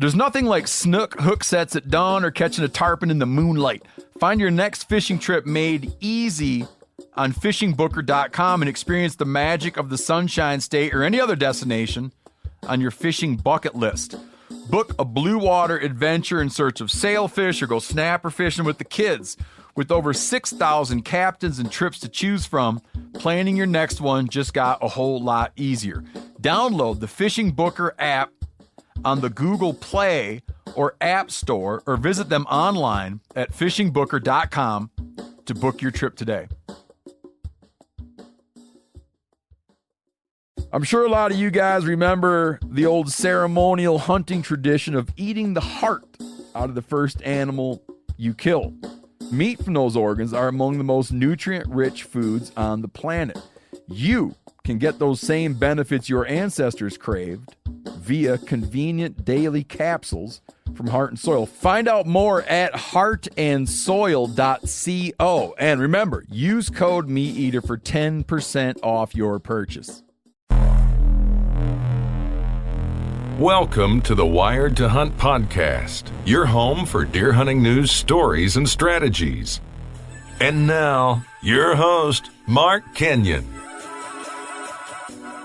There's nothing like snook hook sets at dawn or catching a tarpon in the moonlight. Find your next fishing trip made easy on fishingbooker.com and experience the magic of the Sunshine State or any other destination on your fishing bucket list. Book a blue water adventure in search of sailfish or go snapper fishing with the kids. With over 6,000 captains and trips to choose from, planning your next one just got a whole lot easier. Download the Fishing Booker app on the Google Play or App Store or visit them online at fishingbooker.com to book your trip today. I'm sure a lot of you guys remember the old ceremonial hunting tradition of eating the heart out of the first animal you kill. Meat from those organs are among the most nutrient-rich foods on the planet. You can get those same benefits your ancestors craved via convenient daily capsules from Heart and Soil. Find out more at heartandsoil.co. And remember, use code MeatEater for 10% off your purchase. Welcome to the Wired to Hunt podcast, your home for deer hunting news, stories, and strategies. And now, your host, Mark Kenyon.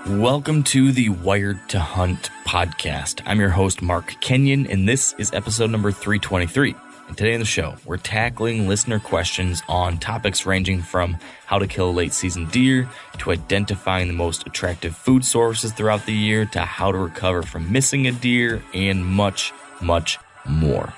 Welcome to the Wired to Hunt podcast. I'm your host, Mark Kenyon, and this is episode number 323. And today on the show, we're tackling listener questions on topics ranging from how to kill a late season deer, to identifying the most attractive food sources throughout the year, to how to recover from missing a deer, and much, much more.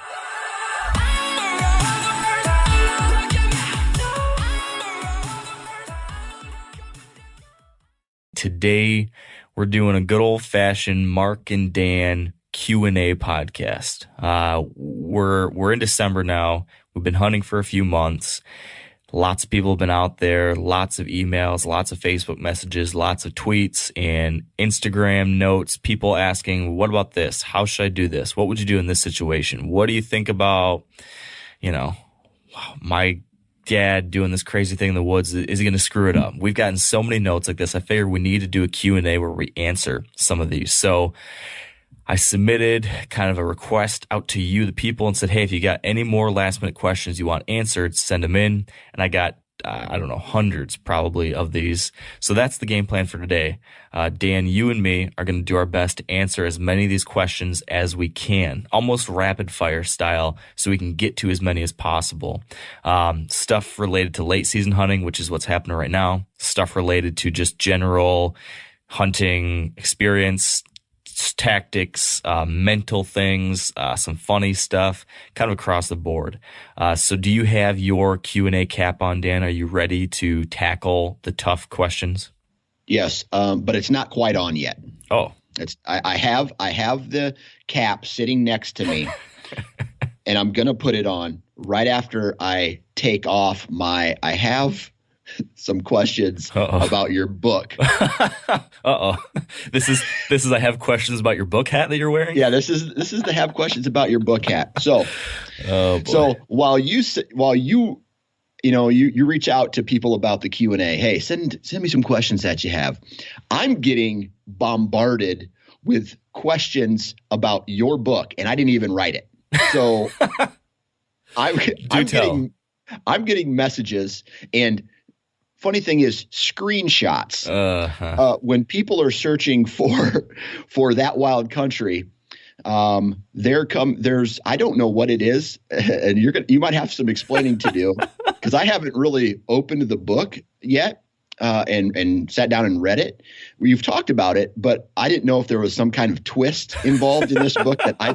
Today, we're doing a good old-fashioned Mark and Dan Q&A podcast. We're in December now. We've been hunting for a few months. Lots of people have been out there, lots of emails, lots of Facebook messages, lots of tweets and Instagram notes, people asking, what about this? How should I do this? What would you do in this situation? What do you think about, my dad doing this crazy thing in the woods? Is he going to screw it up? We've gotten so many notes like this. I figured we need to do a Q&A where we answer some of these. So I submitted kind of a request out to you, the people, and said, hey, if you got any more last minute questions you want answered, send them in. And I got, hundreds probably of these. So that's the game plan for today. Dan, you and me are going to do our best to answer as many of these questions as we can, almost rapid fire style, so we can get to as many as possible. Stuff related to late season hunting, which is what's happening right now. Stuff related to just general hunting experience, tactics, mental things, some funny stuff, kind of across the board. So do you have your Q&A cap on, Dan? Are you ready to tackle the tough questions? Yes, but it's not quite on yet. Oh, I have the cap sitting next to me, and I'm gonna put it on right after I take off I have some questions about your book. This is I have questions about your book hat that you're wearing? Yeah, this is the have questions about your book hat. So, so while you reach out to people about the Q&A, hey, send me some questions that you have. I'm getting bombarded with questions about your book, and I didn't even write it. So I'm getting messages, and funny thing is screenshots. When people are searching for that wild country, there's I don't know what it is, and you might have some explaining to do because I haven't really opened the book yet and sat down and read it. You've talked about it, but I didn't know if there was some kind of twist involved in this book that I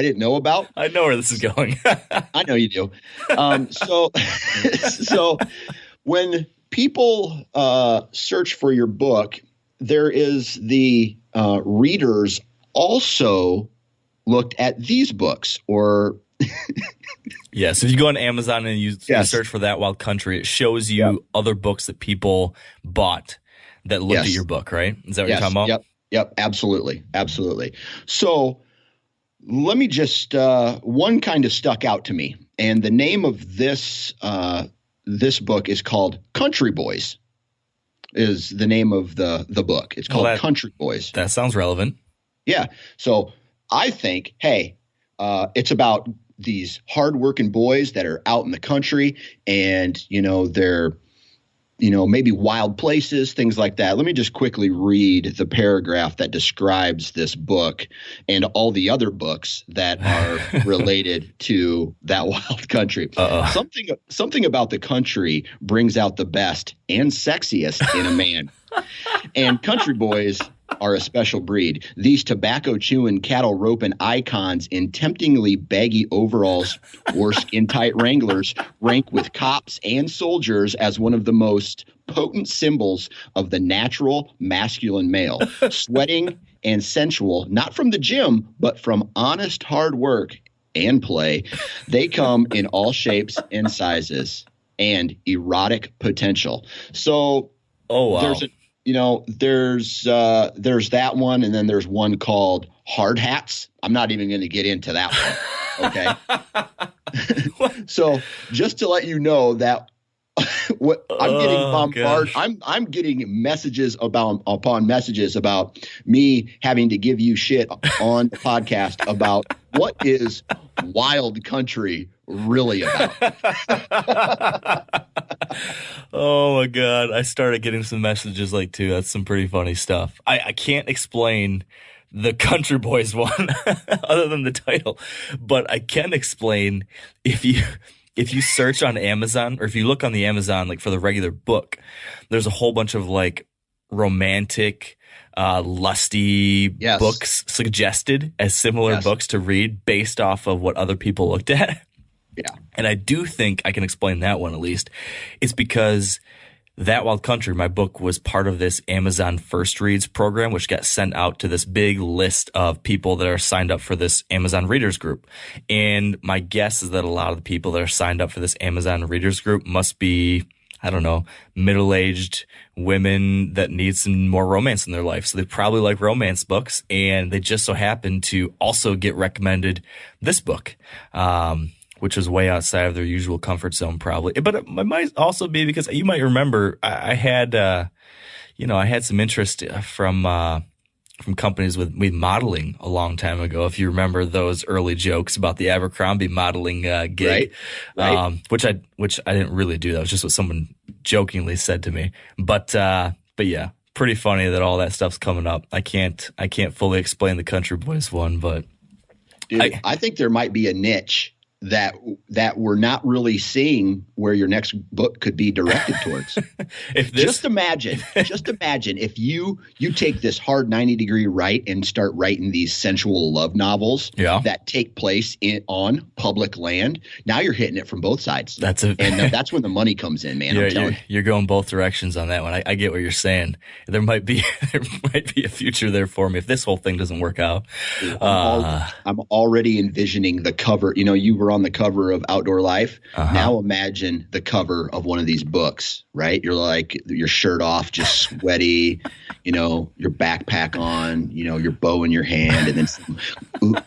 didn't know about. I know where this is going. I know you do. So when people search for your book, there is the readers also looked at these books or Yes, if you go on Amazon and you search for That Wild Country, it shows you other books that people bought that looked at your book, right? Is that what you're talking about? Yep, absolutely. So let me just one kind of stuck out to me, and the name of this book is called Country Boys, is the name of the book. It's called Country Boys. That sounds relevant. Yeah. So I think, hey, it's about these hardworking boys that are out in the country and, they're, maybe wild places, things like that. Let me just quickly read the paragraph that describes this book and all the other books that are related to that wild country. Something about the country brings out the best and sexiest in a man. And country boys are a special breed. These tobacco-chewing, cattle-roping icons in temptingly baggy overalls or skin-tight Wranglers rank with cops and soldiers as one of the most potent symbols of the natural masculine male, sweating and sensual, not from the gym, but from honest hard work and play. They come in all shapes and sizes and erotic potential. So there's that one, and then there's one called Hard Hats. I'm not even going to get into that one. Okay. So just to let you know that what I'm getting bombarded, I'm getting messages upon messages about me having to give you shit on the podcast about what is wild country really about. Oh my God. I started getting some messages like too. That's some pretty funny stuff. I can't explain the Country Boys one other than the title, but I can explain if you search on Amazon, or if you look on the Amazon, like for the regular book, there's a whole bunch of like romantic, lusty books suggested as similar books to read based off of what other people looked at. Yeah. And I do think I can explain that one at least. It's because That Wild Country, my book, was part of this Amazon First Reads program, which got sent out to this big list of people that are signed up for this Amazon Readers Group. And my guess is that a lot of the people that are signed up for this Amazon Readers Group must be, I don't know, middle-aged women that need some more romance in their life. So they probably like romance books, and they just so happen to also get recommended this book, which is way outside of their usual comfort zone probably. But it might also be because you might remember I had some interest from companies with modeling a long time ago. If you remember those early jokes about the Abercrombie modeling gig, right. Which I didn't really do. That was just what someone jokingly said to me. But yeah, pretty funny that all that stuff's coming up. I can't fully explain the Country Boys one, but dude, I think there might be a niche that we're not really seeing where your next book could be directed towards. Just imagine if you take this hard 90-degree right and start writing these sensual love novels that take place on public land. Now you're hitting it from both sides. That's when the money comes in, man. I'm telling you. You're going both directions on that one. I get what you're saying. There might be a future there for me if this whole thing doesn't work out. I'm already envisioning the cover. You were on the cover of Outdoor Life. Now imagine the cover of one of these books, right? You're like your shirt off, just sweaty, your backpack on, your bow in your hand, and then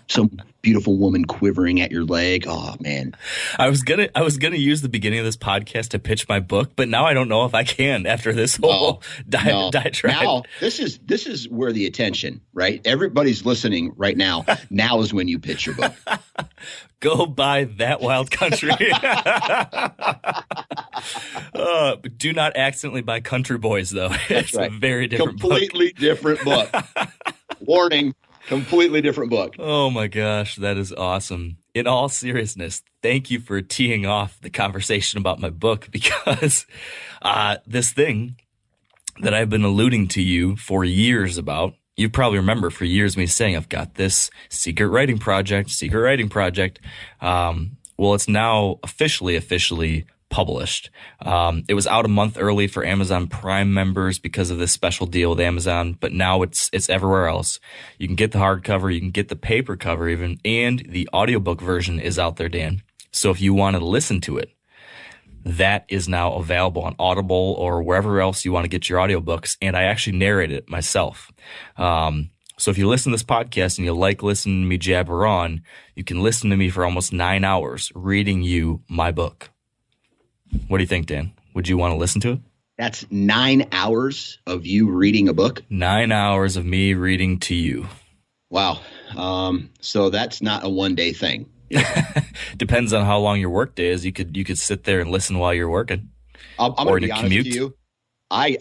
some beautiful woman quivering at your leg. Oh man. I was gonna use the beginning of this podcast to pitch my book, but now I don't know if I can after this whole diatribe. Now this is where the attention, right? Everybody's listening right now. Now is when you pitch your book. Go buy That Wild Country. But do not accidentally buy Country Boys, though. It's a very different Completely different book. Warning. Completely different book. Oh my gosh, that is awesome. In all seriousness, thank you for teeing off the conversation about my book, because this thing that I've been alluding to you for years about, you probably remember for years me saying I've got this secret writing project. Well, it's now officially published. It was out a month early for Amazon Prime members because of this special deal with Amazon, but now it's everywhere else. You can get the hardcover, you can get the paper cover even, and the audiobook version is out there, Dan. So if you want to listen to it, that is now available on Audible or wherever else you want to get your audiobooks, and I actually narrate it myself. So if you listen to this podcast and you like listening to me jabber on, you can listen to me for almost 9 hours reading you my book. What do you think, Dan? Would you want to listen to it? That's 9 hours of you reading a book? 9 hours of me reading to you. Wow. So that's not a one-day thing. Depends on how long your work day is. You could sit there and listen while you're working. I'm or going in to be a honest commute. with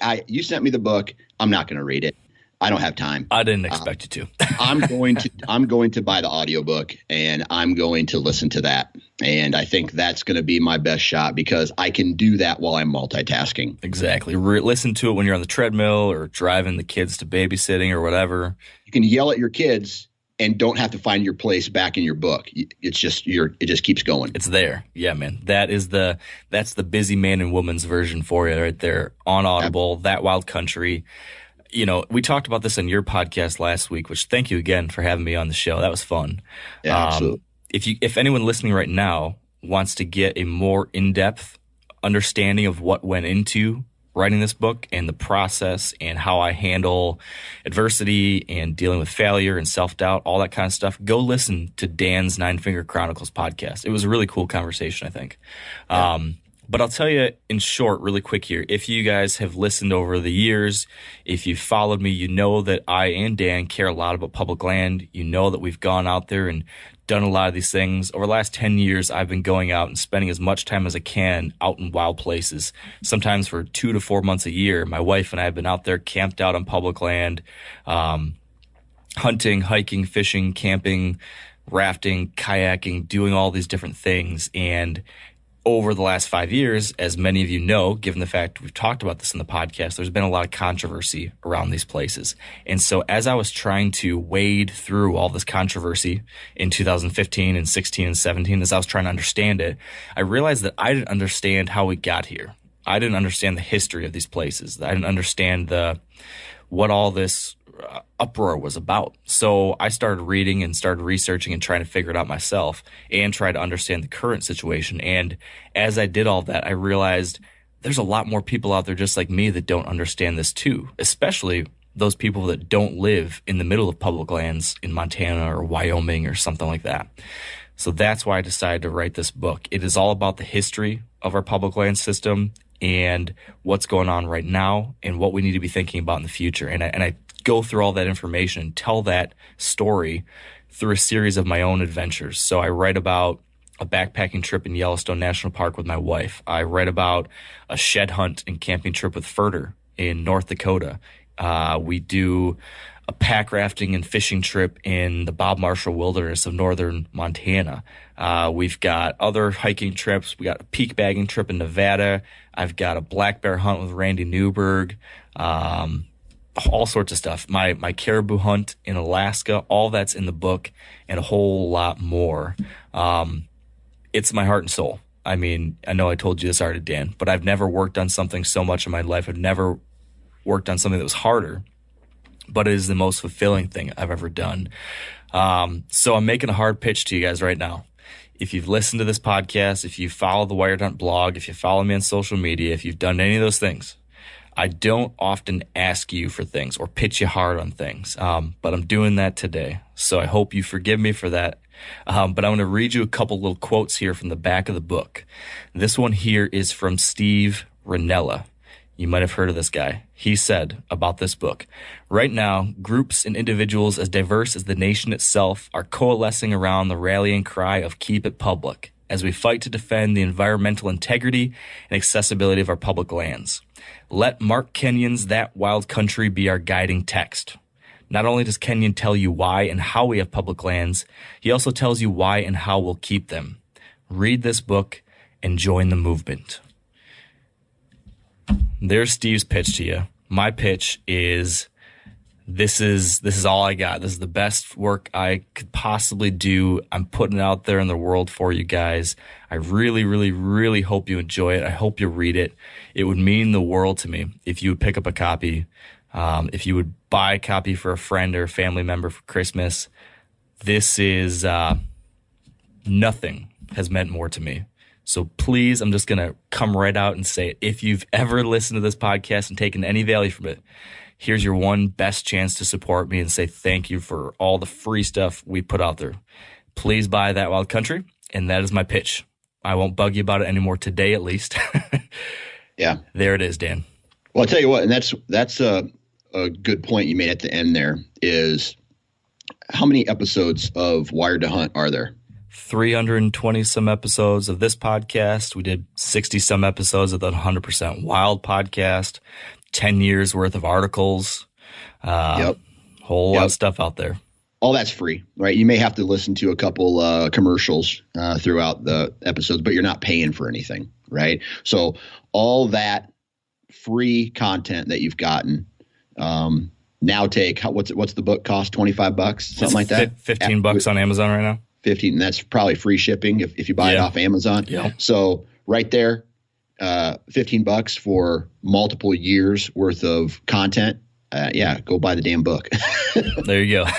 you. You sent me the book. I'm not going to read it. I don't have time. I didn't expect you to. I'm going to buy the audiobook and I'm going to listen to that. And I think that's going to be my best shot because I can do that while I'm multitasking. Exactly. Listen to it when you're on the treadmill or driving the kids to babysitting or whatever. You can yell at your kids and don't have to find your place back in your book. It's just it just keeps going. It's there. Yeah, man. That's the busy man and woman's version for you right there on Audible, That Wild Country. You know, we talked about this on your podcast last week, which thank you again for having me on the show. That was fun. Yeah, absolutely. If anyone listening right now wants to get a more in-depth understanding of what went into writing this book and the process and how I handle adversity and dealing with failure and self-doubt, all that kind of stuff, go listen to Dan's Nine Finger Chronicles podcast. It was a really cool conversation, I think. Yeah. But I'll tell you in short, really quick here, if you guys have listened over the years, if you've followed me, you know that I and Dan care a lot about public land. You know that we've gone out there and done a lot of these things. Over the last 10 years, I've been going out and spending as much time as I can out in wild places, sometimes for 2 to 4 months a year. My wife and I have been out there camped out on public land, hunting, hiking, fishing, camping, rafting, kayaking, doing all these different things. And over the last 5 years, as many of you know, given the fact we've talked about this in the podcast, there's been a lot of controversy around these places. And so as I was trying to wade through all this controversy in 2015 and 16 and 17, as I was trying to understand it, I realized that I didn't understand how we got here. I didn't understand the history of these places. I didn't understand what all this uproar was about. So I started reading and started researching and trying to figure it out myself and try to understand the current situation. And as I did all that, I realized there's a lot more people out there just like me that don't understand this too, especially those people that don't live in the middle of public lands in Montana or Wyoming or something like that. So that's why I decided to write this book. It is all about the history of our public land system and what's going on right now and what we need to be thinking about in the future. And I go through all that information and tell that story through a series of my own adventures. So I write about a backpacking trip in Yellowstone National Park with my wife. I write about a shed hunt and camping trip with Furter in North Dakota. We do a pack rafting and fishing trip in the Bob Marshall Wilderness of northern Montana. We've got other hiking trips. We got a peak bagging trip in Nevada. I've got a black bear hunt with Randy Newberg. All sorts of stuff. My caribou hunt in Alaska, all that's in the book and a whole lot more. It's my heart and soul. I mean, I know I told you this already, Dan, but I've never worked on something so much in my life. I've never worked on something that was harder, but it is the most fulfilling thing I've ever done. So I'm making a hard pitch to you guys right now. If you've listened to this podcast, if you follow the Wired Hunt blog, if you follow me on social media, if you've done any of those things, I don't often ask you for things or pitch you hard on things, but I'm doing that today. So I hope you forgive me for that. But I'm going to read you a couple little quotes here from the back of the book. This one here is from Steve Rinella. You might have heard of this guy. He said about this book, "Right now, groups and individuals as diverse as the nation itself are coalescing around the rallying cry of keep it public as we fight to defend the environmental integrity and accessibility of our public lands. Let Mark Kenyon's That Wild Country be our guiding text. Not only does Kenyon tell you why and how we have public lands, he also tells you why and how we'll keep them. Read this book and join the movement." There's Steve's pitch to you. My pitch is this is all I got. This is the best work I could possibly do. I'm putting it out there in the world for you guys. I really, really, really hope you enjoy it. I hope you read it. It would mean the world to me if you would pick up a copy, if you would buy a copy for a friend or a family member for Christmas. This is nothing has meant more to me. So please, I'm just going to come right out and say it. If you've ever listened to this podcast and taken any value from it, here's your one best chance to support me and say thank you for all the free stuff we put out there. Please buy That Wild Country, and that is my pitch. I won't bug you about it anymore today, at least. Yeah. There it is, Dan. Well, I'll tell you what, and that's a good point you made at the end there is how many episodes of Wired to Hunt are there? 320 some episodes of this podcast. We did 60 some episodes of the 100% Wild podcast, 10 years worth of articles, whole lot of stuff out there. All that's free, right? You may have to listen to a couple commercials throughout the episodes, but you're not paying for anything, right? So all that free content that you've gotten, now take what's the book cost? $25, something like that. $15 on Amazon right now. 15, and that's probably free shipping if you buy it off Amazon. Yeah. So right there, $15 for multiple years worth of content. Go buy the damn book. There you go.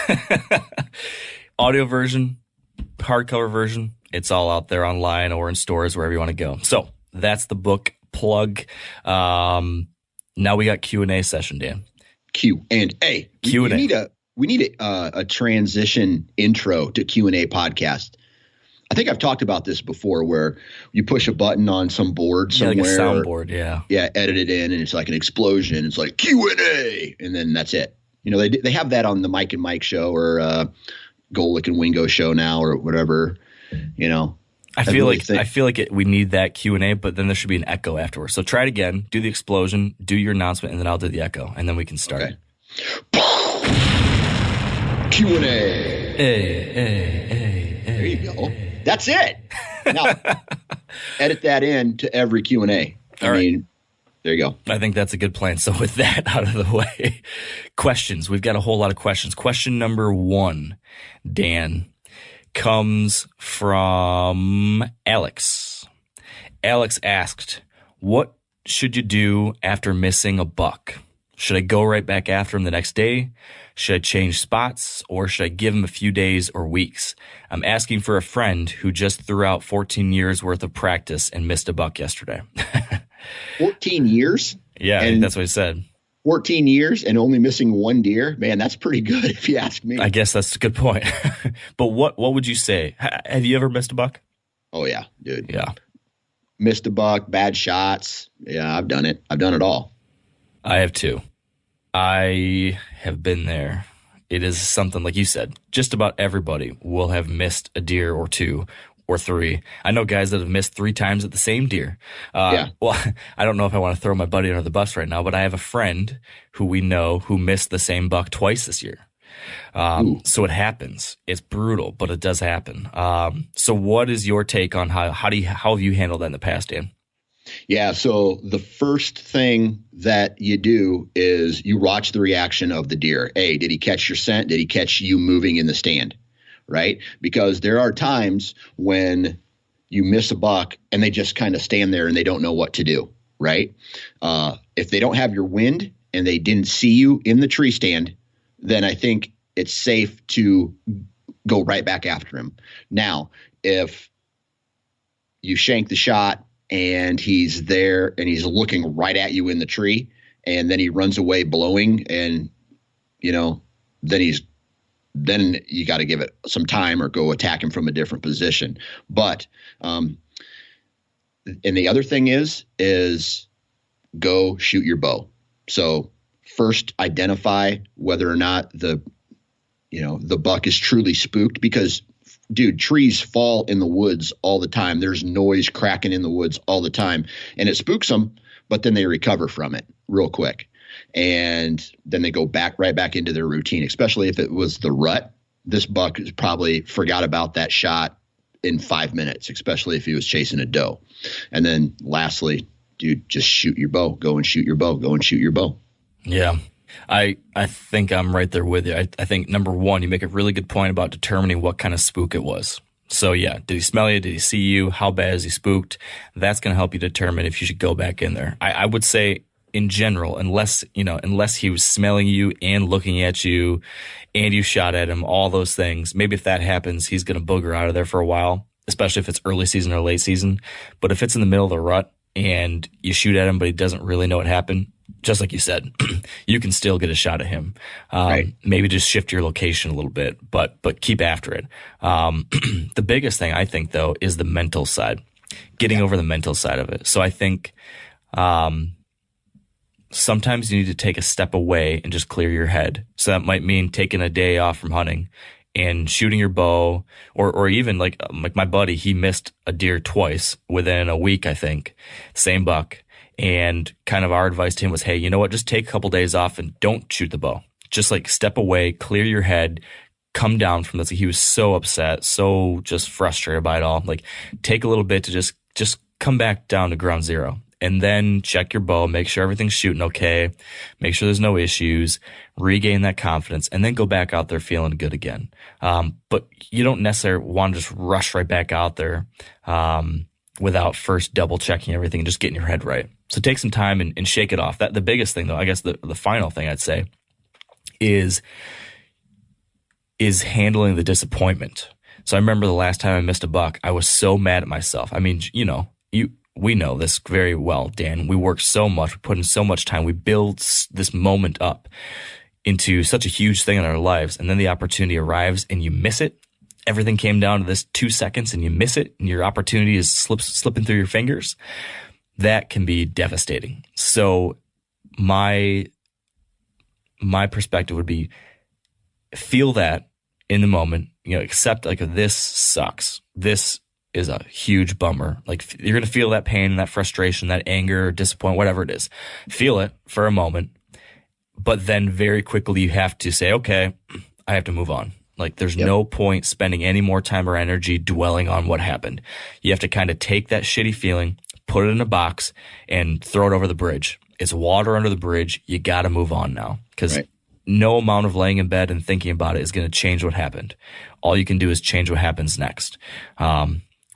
Audio version, hardcover version, it's all out there online or in stores, wherever you want to go. So that's the book plug. Now we got Q&A session, Dan. Q&A. Q&A. We need a transition intro to Q&A podcast. I think I've talked about this before, where you push a button on some board somewhere. Like a soundboard, yeah. Yeah, edit it in, and it's like an explosion. It's like Q&A, and then that's it. You know, they have that on the Mike and Mike show or Golick and Wingo show now or whatever. You know, I feel like we need that Q&A, but then there should be an echo afterwards. So try it again. Do the explosion. Do your announcement, and then I'll do the echo, and then we can start. Okay. Q&A. There you go. That's it. Now, edit that in to every Q&A. I mean, there you go. I think that's a good plan. So with that out of the way, questions. We've got a whole lot of questions. Question number 1, Dan, comes from Alex. Alex asked, what should you do after missing a buck? Should I go right back after him the next day? Should I change spots, or should I give him a few days or weeks? I'm asking for a friend who just threw out 14 years worth of practice and missed a buck yesterday. 14 years? Yeah, I think that's what he said. 14 years and only missing one deer? Man, that's pretty good if you ask me. I guess that's a good point. But what would you say? Have you ever missed a buck? Oh, yeah, dude. Yeah. Missed a buck, bad shots. Yeah, I've done it. I've done it all. I have too. I have been there. It is something, like you said, just about everybody will have missed a deer or 2 or 3. I know guys that have missed 3 times at the same deer. Well, I don't know if I want to throw my buddy under the bus right now, but I have a friend who we know who missed the same buck twice this year. So it happens. It's brutal, but it does happen. So what is your take on how have you handled that in the past, Dan? Yeah. So the first thing that you do is you watch the reaction of the deer. Did he catch your scent? Did he catch you moving in the stand? Right? Because there are times when you miss a buck and they just kind of stand there and they don't know what to do. Right? If they don't have your wind and they didn't see you in the tree stand, then I think it's safe to go right back after him. Now, if you shank the shot and he's there and he's looking right at you in the tree, and then he runs away blowing, and then you got to give it some time or go attack him from a different position. But and the other thing is go shoot your bow. So first identify whether or not the buck is truly spooked, because dude, trees fall in the woods all the time. There's noise cracking in the woods all the time, and it spooks them, but then they recover from it real quick. And then they go right back into their routine, especially if it was the rut. This buck probably forgot about that shot in 5 minutes, especially if he was chasing a doe. And then lastly, dude, just shoot your bow. Go and shoot your bow. Go and shoot your bow. Yeah. I think I'm right there with you. I think number 1, you make a really good point about determining what kind of spook it was. So yeah, did he smell you? Did he see you? How bad is he spooked? That's going to help you determine if you should go back in there. I would say in general, unless he was smelling you and looking at you and you shot at him, all those things, maybe if that happens, he's going to booger out of there for a while, especially if it's early season or late season. But if it's in the middle of the rut and you shoot at him, but he doesn't really know what happened, just like you said, you can still get a shot at him. Right. Maybe just shift your location a little bit, but keep after it. The biggest thing I think, though, is the mental side, getting over the mental side of it. So I think sometimes you need to take a step away and just clear your head. So that might mean taking a day off from hunting and shooting your bow, or even like my buddy, he missed a deer twice within a week, I think, same buck. And kind of our advice to him was, hey, you know what? Just take a couple days off and don't shoot the bow. Just like step away, clear your head, come down from this. He was so upset, so just frustrated by it all. Like, take a little bit to just come back down to ground zero, and then check your bow, make sure everything's shooting okay, make sure there's no issues, regain that confidence, and then go back out there feeling good again. But you don't necessarily want to just rush right back out there without first double checking everything and just getting your head right. So take some time and shake it off. That the biggest thing, though, I guess the final thing I'd say is handling the disappointment. So I remember the last time I missed a buck, I was so mad at myself. I mean, we know this very well, Dan. We work so much, we put in so much time, we build this moment up into such a huge thing in our lives, and then the opportunity arrives and you miss it. Everything came down to this 2 seconds and you miss it, and your opportunity is slipping through your fingers. That can be devastating. So my perspective would be, feel that in the moment, accept like, this sucks. This is a huge bummer. Like, you're going to feel that pain, that frustration, that anger, disappointment, whatever it is. Feel it for a moment, but then very quickly you have to say, okay, I have to move on. Like, there's no point spending any more time or energy dwelling on what happened. You have to kind of take that shitty feeling, put it in a box, and throw it over the bridge. It's water under the bridge. You got to move on now, because no amount of laying in bed and thinking about it is going to change what happened. All you can do is change what happens next.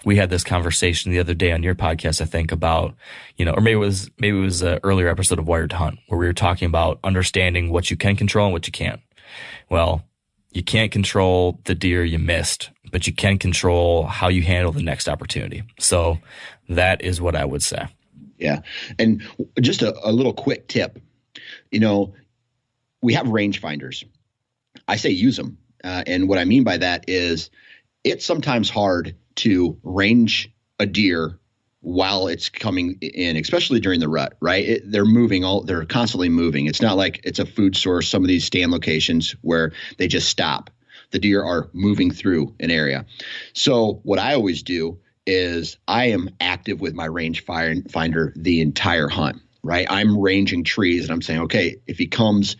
We had this conversation the other day on your podcast, I think, about, or maybe it was an earlier episode of Wired to Hunt, where we were talking about understanding what you can control and what you can't. Well, you can't control the deer you missed, but you can control how you handle the next opportunity. So that is what I would say. Yeah. And just a little quick tip, we have rangefinders. I say use them. And what I mean by that is, it's sometimes hard to range a deer while it's coming in, especially during the rut, right? They're constantly moving. It's not like it's a food source, some of these stand locations where they just stop. The deer are moving through an area. So what I always do is I am active with my range finder the entire hunt, right? I'm ranging trees and I'm saying, okay, if he comes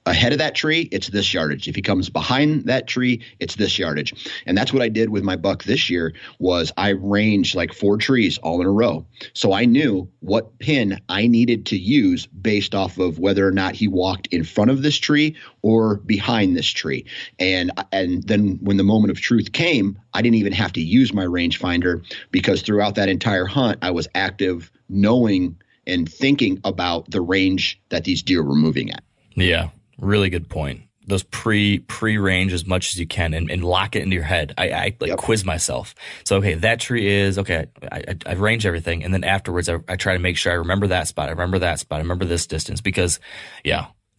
ahead of that tree, it's this yardage. If he comes behind that tree, it's this yardage. And that's what I did with my buck this year. Was I ranged like 4 trees all in a row. So I knew what pin I needed to use based off of whether or not he walked in front of this tree or behind this tree. And then when the moment of truth came, I didn't even have to use my rangefinder, because throughout that entire hunt, I was active, knowing and thinking about the range that these deer were moving at. Yeah. Really good point. Those pre-range as much as you can and lock it into your head. I quiz myself. So, okay, that tree is, okay, I range everything. And then afterwards, I try to make sure I remember that spot. I remember that spot. I remember this distance, because,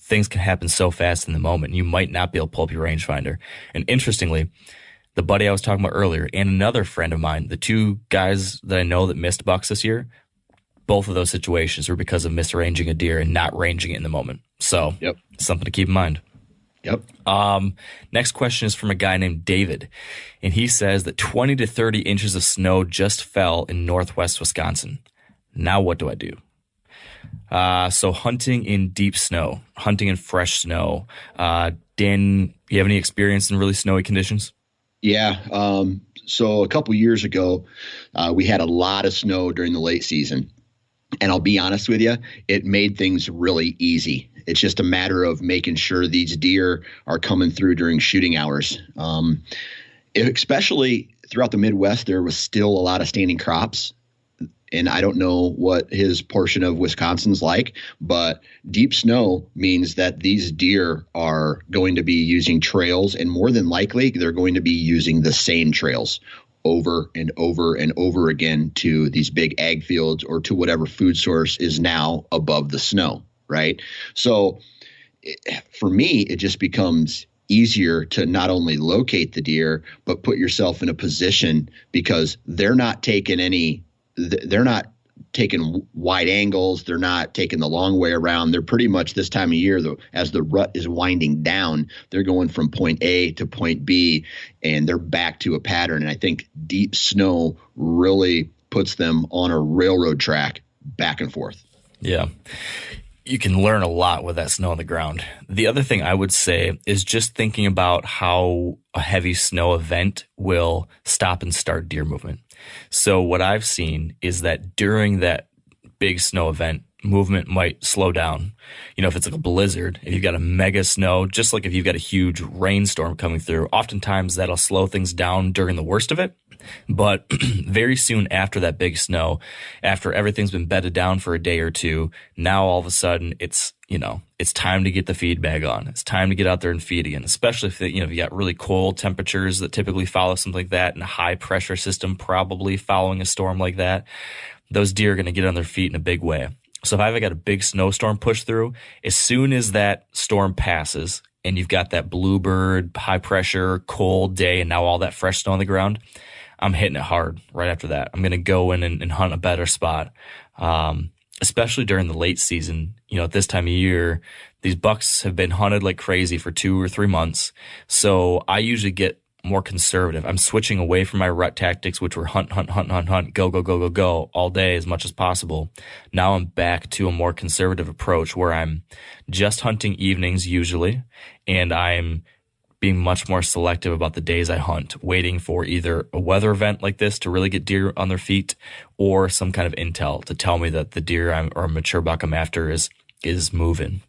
things can happen so fast in the moment. You might not be able to pull up your rangefinder. And interestingly, the buddy I was talking about earlier and another friend of mine, the 2 guys that I know that missed bucks this year, both of those situations were because of misranging a deer and not ranging it in the moment. So something to keep in mind. Yep. Next question is from a guy named David. And he says that 20 to 30 inches of snow just fell in northwest Wisconsin. Now what do I do? So hunting in deep snow, hunting in fresh snow. Dan, you have any experience in really snowy conditions? Yeah. So a couple years ago, we had a lot of snow during the late season. And I'll be honest with you, it made things really easy. It's just a matter of making sure these deer are coming through during shooting hours. Especially throughout the Midwest, there was still a lot of standing crops. And I don't know what his portion of Wisconsin's like, but deep snow means that these deer are going to be using trails, and more than likely, they're going to be using the same trails over and over and over again to these big ag fields or to whatever food source is now above the snow, right? So for me, it just becomes easier to not only locate the deer, but put yourself in a position, because they're not taking wide angles. They're not taking the long way around. They're pretty much this time of year, though, as the rut is winding down, they're going from point A to point B, and they're back to a pattern. And I think deep snow really puts them on a railroad track back and forth. Yeah. You can learn a lot with that snow on the ground. The other thing I would say is just thinking about how a heavy snow event will stop and start deer movement. So what I've seen is that during that big snow event, movement might slow down. You know, if it's like a blizzard, if you've got a mega snow, just like if you've got a huge rainstorm coming through, oftentimes that'll slow things down during the worst of it. But very soon after that big snow, after everything's been bedded down for a day or two, now all of a sudden it's time to get the feed bag on. It's time to get out there and feed again, especially if you got really cold temperatures that typically follow something like that, and a high pressure system probably following a storm like that. Those deer are going to get on their feet in a big way. So if I've got a big snowstorm push through, as soon as that storm passes and you've got that bluebird, high pressure, cold day, and now all that fresh snow on the ground, I'm hitting it hard right after that. I'm going to go in and hunt a better spot. Especially during the late season, at this time of year, these bucks have been hunted like crazy for 2 or 3 months. So I usually get more conservative. I'm switching away from my rut tactics, which were hunt, go all day as much as possible. Now I'm back to a more conservative approach where I'm just hunting evenings usually, and I'm being much more selective about the days I hunt, waiting for either a weather event like this to really get deer on their feet, or some kind of intel to tell me that the deer or a mature buck I'm after is moving.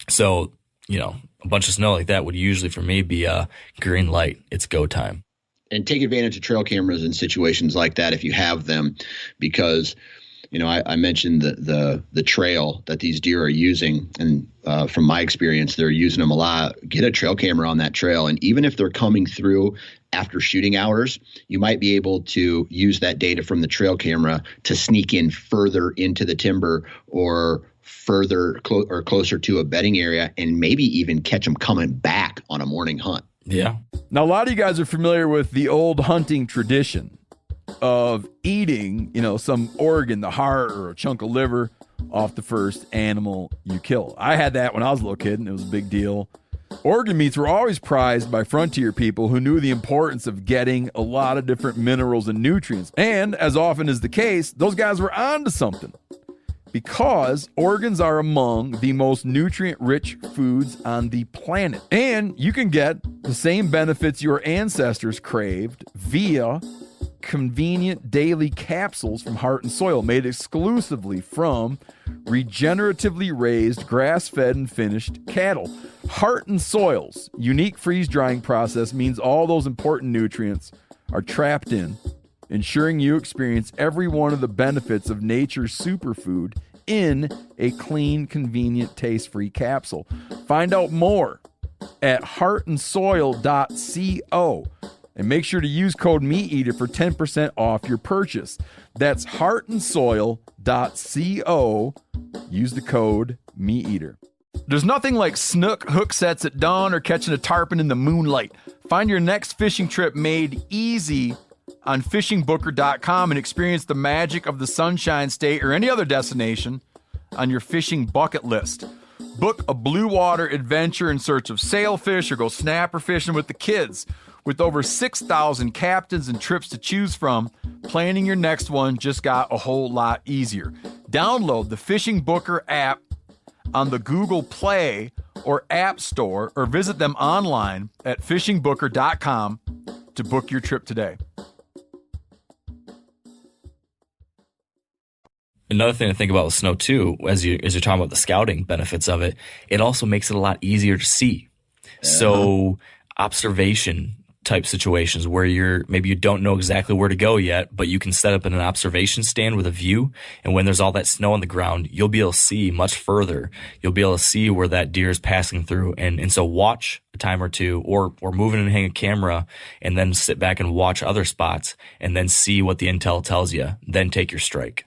So, a bunch of snow like that would usually for me be a green light. It's go time. And take advantage of trail cameras in situations like that if you have them, because I mentioned the trail that these deer are using, and from my experience, they're using them a lot. Get a trail camera on that trail, and even if they're coming through after shooting hours, you might be able to use that data from the trail camera to sneak in further into the timber or further or closer to a bedding area, and maybe even catch them coming back on a morning hunt. Yeah. Now, a lot of you guys are familiar with the old hunting tradition of eating, some organ, the heart or a chunk of liver off the first animal you kill. I had that when I was a little kid, and it was a big deal. Organ meats were always prized by frontier people who knew the importance of getting a lot of different minerals and nutrients. And as often is the case, those guys were onto something, because organs are among the most nutrient-rich foods on the planet. And you can get the same benefits your ancestors craved via convenient daily capsules from Heart and Soil, made exclusively from regeneratively raised, grass-fed, and finished cattle. Heart and Soil's unique freeze-drying process means all those important nutrients are trapped in, ensuring you experience every one of the benefits of nature's superfood in a clean, convenient, taste-free capsule. Find out more at heartandsoil.co, and make sure to use code MeatEater for 10% off your purchase. That's heartandsoil.co. Use the code MeatEater. There's nothing like snook hook sets at dawn or catching a tarpon in the moonlight. Find your next fishing trip made easy on fishingbooker.com and experience the magic of the Sunshine State or any other destination on your fishing bucket list. Book a blue water adventure in search of sailfish, or go snapper fishing with the kids. With over 6,000 captains and trips to choose from, planning your next one just got a whole lot easier. Download the Fishing Booker app on the Google Play or App Store, or visit them online at fishingbooker.com to book your trip today. Another thing to think about with snow too, as you're talking about the scouting benefits of it, it also makes it a lot easier to see. So observation type situations where maybe you don't know exactly where to go yet, but you can set up in an observation stand with a view, and when there's all that snow on the ground, you'll be able to see much further. You'll be able to see where that deer is passing through, and so watch a time or two, or move in and hang a camera, and then sit back and watch other spots, and then see what the intel tells you, then take your strike.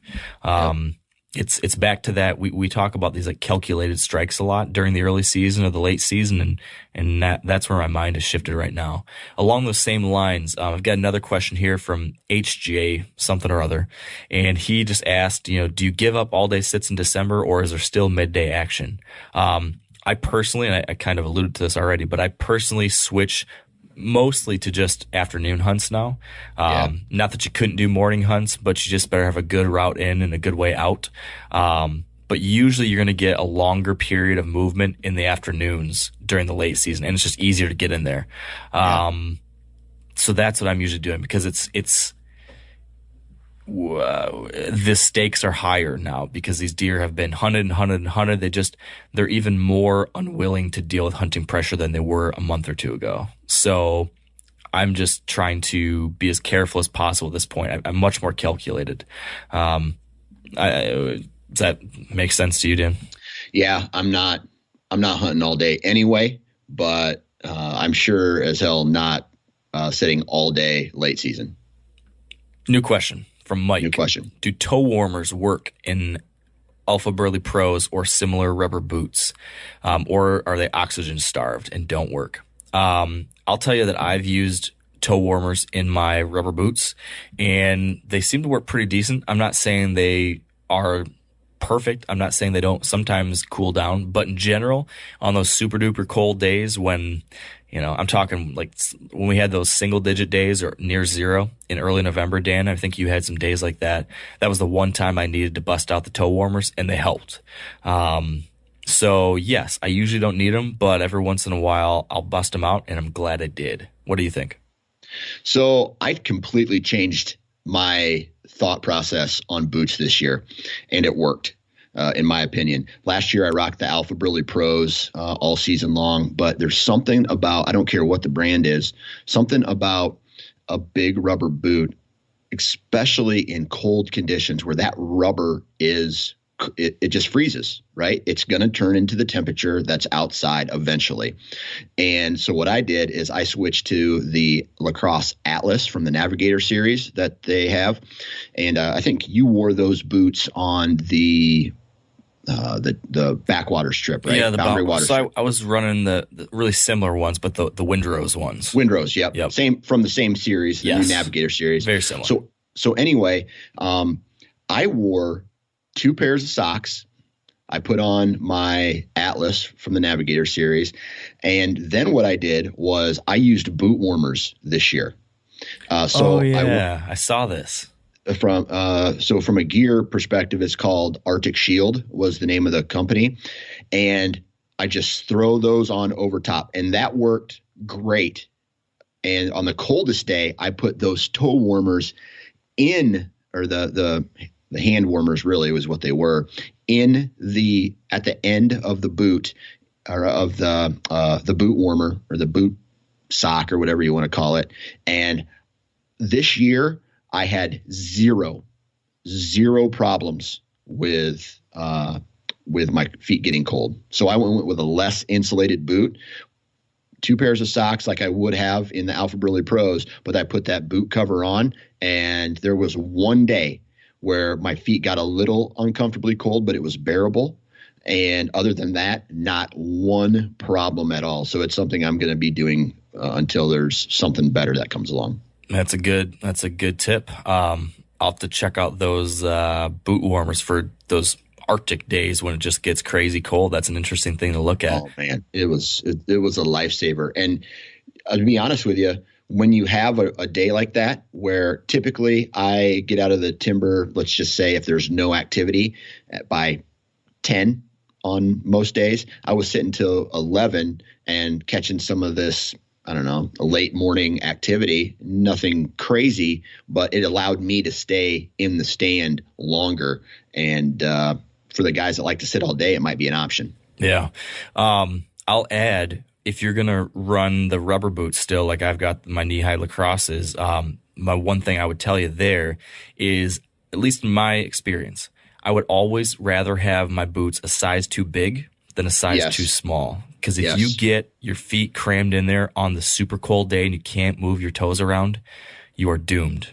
it's back to that. We talk about these like calculated strikes a lot during the early season or the late season, and that's where my mind has shifted right now. Along those same lines, I've got another question here from HJ something or other, and he just asked, do you give up all day sits in December, or is there still midday action? I personally, and I kind of alluded to this already, but I personally switch mostly to just afternoon hunts now. Not that you couldn't do morning hunts, but you just better have a good route in and a good way out. But usually you're going to get a longer period of movement in the afternoons during the late season, and it's just easier to get in there. So that's what I'm usually doing, because the stakes are higher now because these deer have been hunted and hunted and hunted. They're even more unwilling to deal with hunting pressure than they were a month or two ago. So I'm just trying to be as careful as possible at this point. I'm much more calculated. Does that make sense to you, Dan? Yeah, I'm not hunting all day anyway, but I'm sure as hell not sitting all day late season. New question from Mike. New question. Do toe warmers work in Alpha Burley Pros or similar rubber boots, or are they oxygen starved and don't work? I'll tell you that I've used toe warmers in my rubber boots, and they seem to work pretty decent. I'm not saying they are perfect. I'm not saying they don't sometimes cool down, but in general, on those super duper cold days when, I'm talking like when we had those single digit days or near zero in early November, Dan, I think you had some days like that. That was the one time I needed to bust out the toe warmers, and they helped. So yes, I usually don't need them, but every once in a while I'll bust them out, and I'm glad I did. What do you think? So I've completely changed my thought process on boots this year, and it worked, in my opinion. Last year I rocked the Alpha Burley Pros all season long, but there's something about, I don't care what the brand is, something about a big rubber boot, especially in cold conditions where that rubber is, it just freezes, right? It's going to turn into the temperature that's outside eventually. And so what I did is I switched to the Lacrosse Atlas from the Navigator series that they have. And I think you wore those boots on the backwater strip, right? Yeah, the boundary water. So I was running the really similar ones, but the Windrose ones. Windrose, yep. Same from the same series, the new Navigator series. Very similar. So anyway, I wore 2 pairs of socks. I put on my Atlas from the Navigator series. And then what I did was I used boot warmers this year. I saw this. From a gear perspective, it's called Arctic Shield was the name of the company. And I just throw those on over top, and that worked great. And on the coldest day, I put those toe warmers in, or the hand warmers really was what they were, at the end of the boot, or of the boot warmer, or the boot sock, or whatever you want to call it. And this year I had zero problems with my feet getting cold. So I went with a less insulated boot, 2 pairs of socks like I would have in the Alpha Burley Pros, but I put that boot cover on, and there was one day where my feet got a little uncomfortably cold, but it was bearable. And other than that, not one problem at all. So it's something I'm going to be doing until there's something better that comes along. That's a good tip. I'll have to check out those boot warmers for those Arctic days when it just gets crazy cold. That's an interesting thing to look at. Oh man, it was a lifesaver. And to be honest with you, when you have a day like that, where typically I get out of the timber, let's just say if there's no activity by 10 on most days, I was sitting till 11 and catching some of this, I don't know, a late morning activity, nothing crazy, but it allowed me to stay in the stand longer. And for the guys that like to sit all day, it might be an option. Yeah. I'll add, if you're going to run the rubber boots still, like I've got my knee-high Lacrosses, my one thing I would tell you there is, at least in my experience, I would always rather have my boots a size too big than a size too small. Because if you get your feet crammed in there on the super cold day and you can't move your toes around, you are doomed.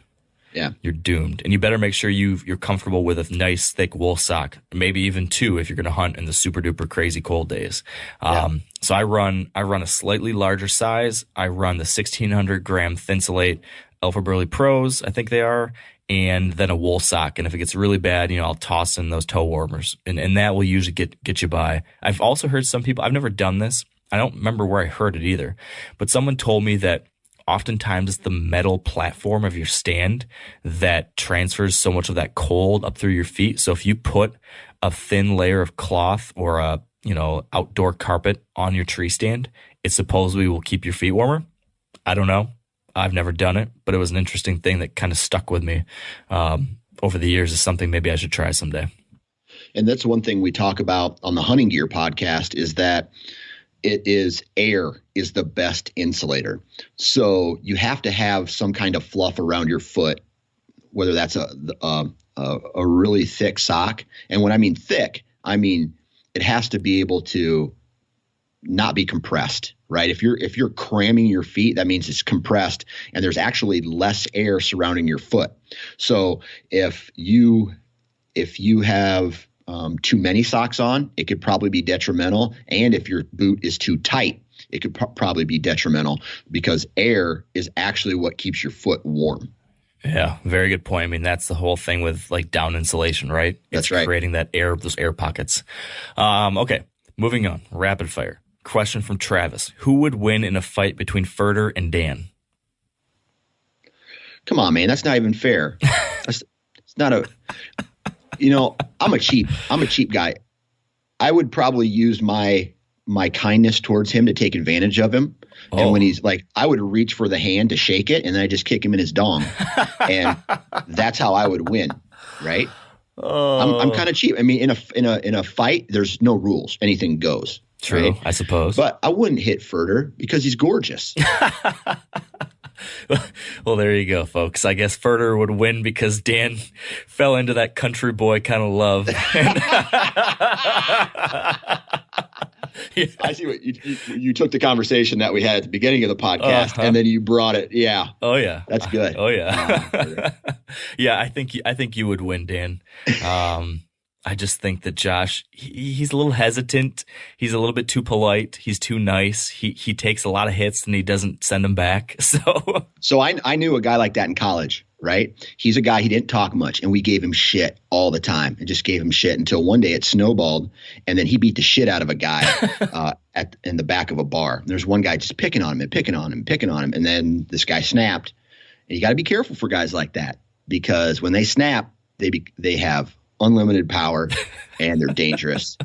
Yeah. you're doomed. And you better make sure you're comfortable with a nice thick wool sock, maybe even two if you're going to hunt in the super duper crazy cold days. So I run a slightly larger size. I run the 1600 gram Thinsulate Alpha Burley Pros, I think they are, and then a wool sock. And if it gets really bad, I'll toss in those toe warmers, and that will usually get you by. I've also heard some people, I've never done this. I don't remember where I heard it either, but someone told me that oftentimes it's the metal platform of your stand that transfers so much of that cold up through your feet. So if you put a thin layer of cloth or a outdoor carpet on your tree stand, it supposedly will keep your feet warmer. I don't know. I've never done it, but it was an interesting thing that kind of stuck with me over the years. Is something maybe I should try someday. And that's one thing we talk about on the Hunting Gear podcast, is that air is the best insulator. So you have to have some kind of fluff around your foot, whether that's a really thick sock. And when I mean thick, I mean it has to be able to not be compressed, right? If you're cramming your feet, that means it's compressed and there's actually less air surrounding your foot. So if you have too many socks on, it could probably be detrimental. And if your boot is too tight, it could probably be detrimental, because air is actually what keeps your foot warm. Yeah, very good point. I mean, that's the whole thing with like down insulation, right? That's right. Creating that air, those air pockets. Okay, moving on. Rapid fire. Question from Travis. Who would win in a fight between Furter and Dan? Come on, man. That's not even fair. It's not a... I'm a cheap guy. I would probably use my kindness towards him to take advantage of him. Oh. And when he's like, I would reach for the hand to shake it, and then I just kick him in his dong. And that's how I would win. Right. Oh. I'm kind of cheap. I mean, in a fight, there's no rules. Anything goes. True. Right? I suppose. But I wouldn't hit Furter because he's gorgeous. Well, there you go, folks. I guess Furter would win because Dan fell into that country boy kind of love. I see what you took the conversation that we had at the beginning of the podcast, and then you brought it. Yeah. Oh yeah. That's good. Oh yeah. Yeah, I think you would win, Dan. I just think that Josh, he's a little hesitant. He's a little bit too polite. He's too nice. He takes a lot of hits and he doesn't send them back. So I knew a guy like that in college, right? He's a guy, he didn't talk much, and we gave him shit all the time. And just gave him shit until one day it snowballed, and then he beat the shit out of a guy in the back of a bar. And there's one guy just picking on him. And then this guy snapped. And you got to be careful for guys like that, because when they snap, they have unlimited power and they're dangerous,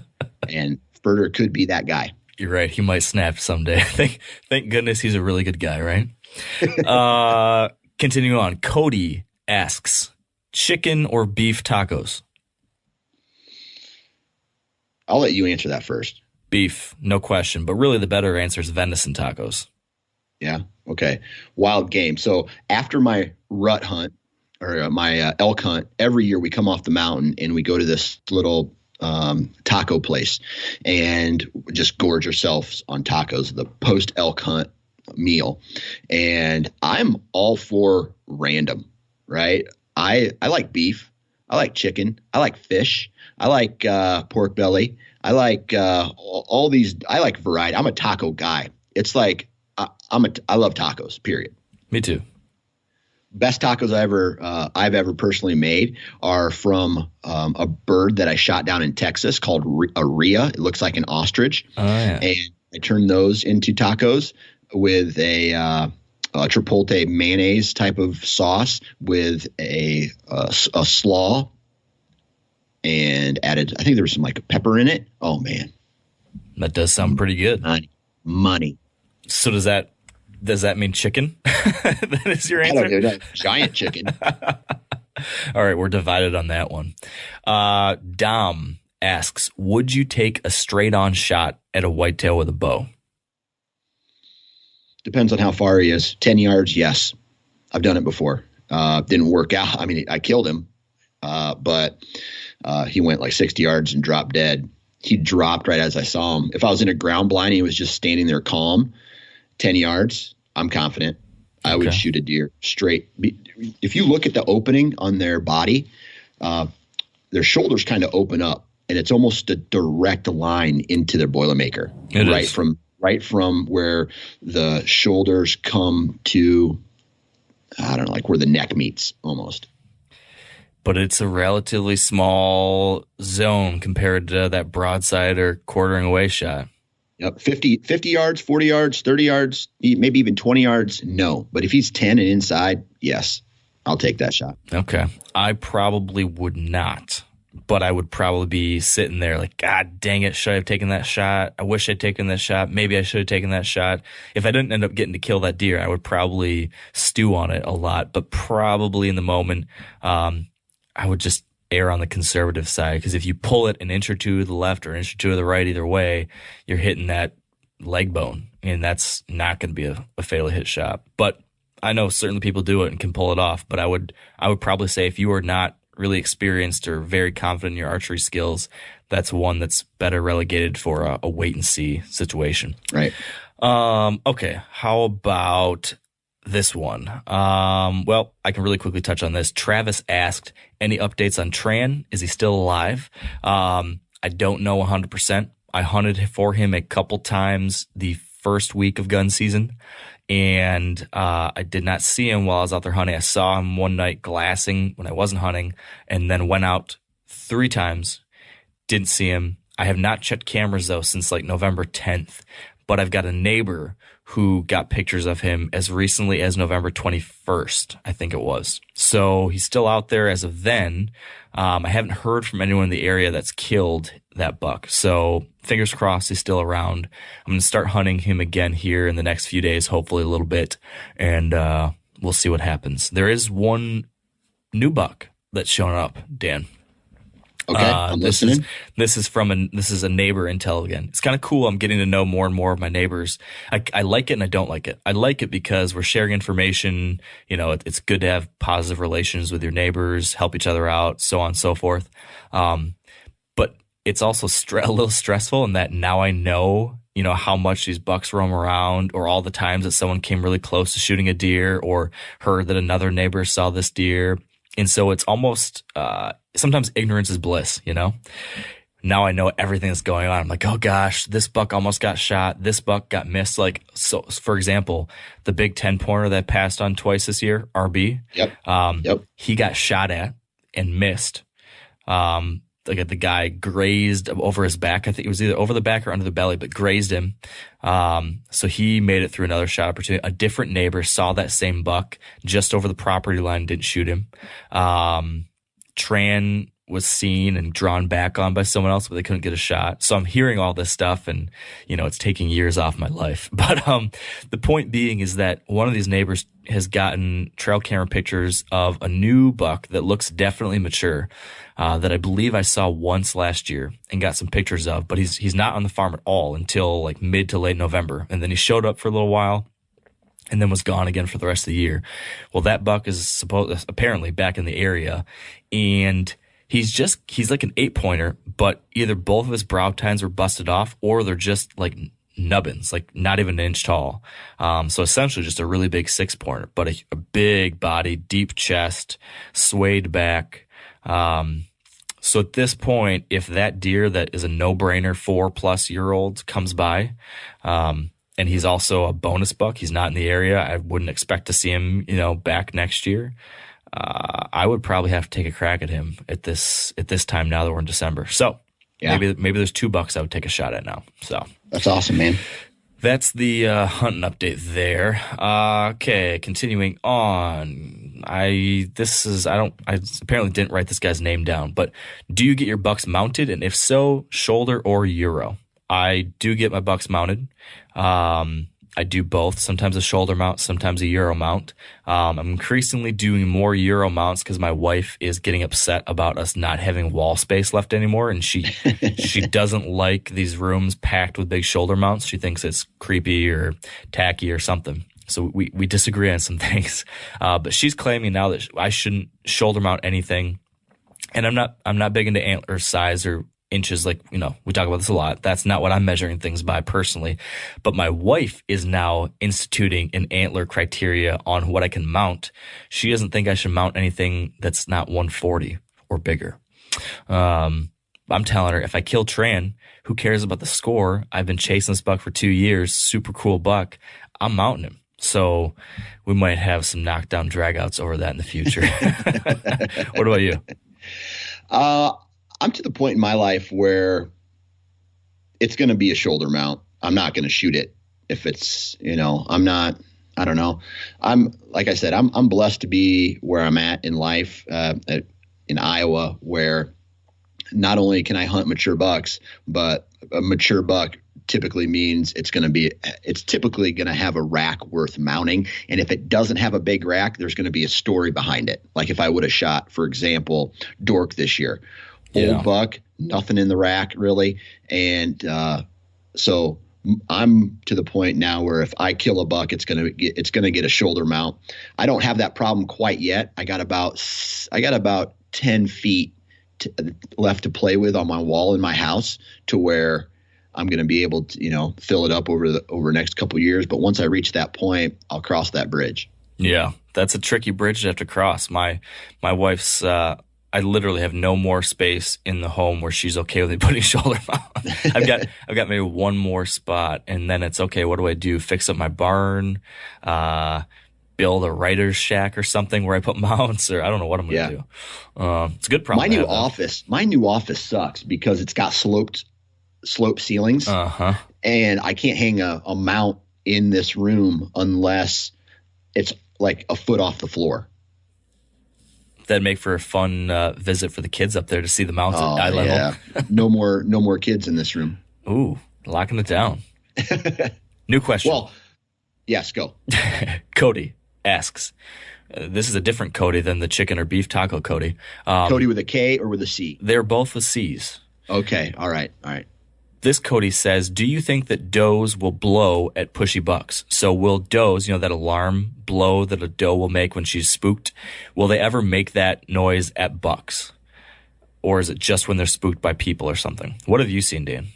and Furter could be that guy. You're right. He might snap someday. Thank goodness he's a really good guy, right? Continuing on. Cody asks, chicken or beef tacos? I'll let you answer that first. Beef, no question. But really the better answer is venison tacos. Yeah. Okay. Wild game. So after my rut hunt, or my elk hunt, every year we come off the mountain and we go to this little taco place and just gorge ourselves on tacos, the post elk hunt meal. And I'm all for random, right? I like beef. I like chicken. I like fish. I like pork belly. I like all these. I like variety. I'm a taco guy. It's like I love tacos, period. Me too. Best tacos I've ever personally made are from a bird that I shot down in Texas called a rhea. It looks like an ostrich. Oh, yeah. And I turned those into tacos with a chipotle mayonnaise type of sauce with a slaw, and added, I think there was some like pepper in it. Oh man, that does sound pretty good. Money. So does that mean chicken? That is your answer? I don't know, giant chicken. All right, we're divided on that one. Dom asks, would you take a straight-on shot at a whitetail with a bow? Depends on how far he is. 10 yards, yes. I've done it before. Didn't work out. I mean, I killed him, but he went like 60 yards and dropped dead. He dropped right as I saw him. If I was in a ground blind and he was just standing there calm, 10 yards, I'm confident. I would shoot a deer straight. If you look at the opening on their body, their shoulders kind of open up, and it's almost a direct line into their Boilermaker. Right from where the shoulders come to, I don't know, like where the neck meets almost. But it's a relatively small zone compared to that broadside or quartering away shot. Yep. 50 yards, 40 yards, 30 yards, maybe even 20 yards. No. But if he's 10 and inside, yes, I'll take that shot. Okay. I probably would not, but I would probably be sitting there like, God dang it. Should I have taken that shot? I wish I'd taken that shot. Maybe I should have taken that shot. If I didn't end up getting to kill that deer, I would probably stew on it a lot, but probably in the moment, I would just err on the conservative side, because if you pull it an inch or two to the left or an inch or two to the right, either way, you're hitting that leg bone, and that's not going to be a fatally hit shot. But I know certainly people do it and can pull it off, but I would probably say if you are not really experienced or very confident in your archery skills, that's one that's better relegated for a wait and see situation. Right. Okay. How about this one? Well, I can really quickly touch on this. Travis asked, any updates on Tran? Is he still alive? I don't know 100%. I hunted for him a couple times the first week of gun season, and I did not see him while I was out there hunting. I saw him one night glassing when I wasn't hunting, and then went out 3 times. Didn't see him. I have not checked cameras, though, since like November 10th, but I've got a neighbor who got pictures of him as recently as November 21st, I think it was. So he's still out there as of then. I haven't heard from anyone in the area that's killed that buck. So fingers crossed he's still around. I'm going to start hunting him again here in the next few days, hopefully a little bit, and we'll see what happens. There is one new buck that's shown up, Dan. Okay, I'm listening. This is a neighbor intel again. It's kind of cool. I'm getting to know more and more of my neighbors. I like it and I don't like it. I like it because we're sharing information. You know, it's good to have positive relations with your neighbors, help each other out, so on and so forth. But it's also a little stressful in that now I know, you know, how much these bucks roam around, or all the times that someone came really close to shooting a deer, or heard that another neighbor saw this deer. And so it's almost, sometimes ignorance is bliss, you know? Now I know everything that's going on. I'm like, oh gosh, this buck almost got shot. This buck got missed. Like, so for example, the big 10-pointer that passed on twice this year, RB. Yep. He got shot at and missed. The guy grazed over his back. I think it was either over the back or under the belly, but grazed him. So he made it through another shot opportunity. A different neighbor saw that same buck just over the property line, didn't shoot him. Tran was seen and drawn back on by someone else, but they couldn't get a shot. So I'm hearing all this stuff, and, you know, it's taking years off my life. But the point being is that one of these neighbors has gotten trail camera pictures of a new buck that looks definitely mature, that I believe I saw once last year and got some pictures of, but he's not on the farm at all until like mid to late November. And then he showed up for a little while and then was gone again for the rest of the year. Well, that buck is apparently back in the area, and he's like an 8-pointer, but either both of his brow tines were busted off, or they're just like nubbins, like not even an inch tall. So essentially just a really big 6-pointer, but a big body, deep chest, swayed back. So at this point, if that deer that is a no-brainer 4+-year-old comes by, and he's also a bonus buck, he's not in the area, I wouldn't expect to see him, you know, back next year. I would probably have to take a crack at him at this time now that we're in December. So yeah, maybe there's 2 bucks I would take a shot at now. So that's awesome, man. That's the hunting update there. Okay, continuing on. I apparently didn't write this guy's name down, but do you get your bucks mounted? And if so, shoulder or Euro? I do get my bucks mounted. I do both, sometimes a shoulder mount, sometimes a Euro mount. I'm increasingly doing more Euro mounts because my wife is getting upset about us not having wall space left anymore. And she doesn't like these rooms packed with big shoulder mounts. She thinks it's creepy or tacky or something. So we disagree on some things. But she's claiming now that I shouldn't shoulder mount anything. And I'm not big into antler size or inches. Like, we talk about this a lot. That's not what I'm measuring things by personally. But my wife is now instituting an antler criteria on what I can mount. She doesn't think I should mount anything that's not 140 or bigger. I'm telling her, if I kill Tran, who cares about the score? I've been chasing this buck for 2 years. Super cool buck. I'm mounting him. So we might have some knockdown dragouts over that in the future. What about you? I'm to the point in my life where it's going to be a shoulder mount. I'm not going to shoot it if it's, I'm not, I don't know. Like I said, I'm blessed to be where I'm at in life, in Iowa, where not only can I hunt mature bucks, but a mature buck typically means it's typically going to have a rack worth mounting. And if it doesn't have a big rack, there's going to be a story behind it. Like if I would have shot, for example, Dork this year, old buck, nothing in the rack really. And, so I'm to the point now where if I kill a buck, it's going to get a shoulder mount. I don't have that problem quite yet. I got about 10 feet left to play with on my wall in my house to where I'm going to be able to, fill it up over the next couple of years. But once I reach that point, I'll cross that bridge. Yeah, that's a tricky bridge to have to cross. My wife's, I literally have no more space in the home where she's okay with me putting shoulder mount. I've got maybe one more spot, and then it's okay. What do I do? Fix up my barn, build a writer's shack or something where I put mounts, or I don't know what I'm going to do. It's a good problem. My new office sucks because it's got slope ceilings. And I can't hang a mount in this room unless it's like a foot off the floor. That'd make for a fun visit for the kids up there to see the mounts at eye level. Yeah. No more kids in this room. Ooh, locking it down. New question. Well, yes, go. Cody asks, this is a different Cody than the chicken or beef taco Cody. Cody with a K or with a C? They're both with C's. Okay. All right. This Cody says, do you think that does will blow at pushy bucks? So will does, that alarm blow that a doe will make when she's spooked, will they ever make that noise at bucks? Or is it just when they're spooked by people or something? What have you seen, Dan?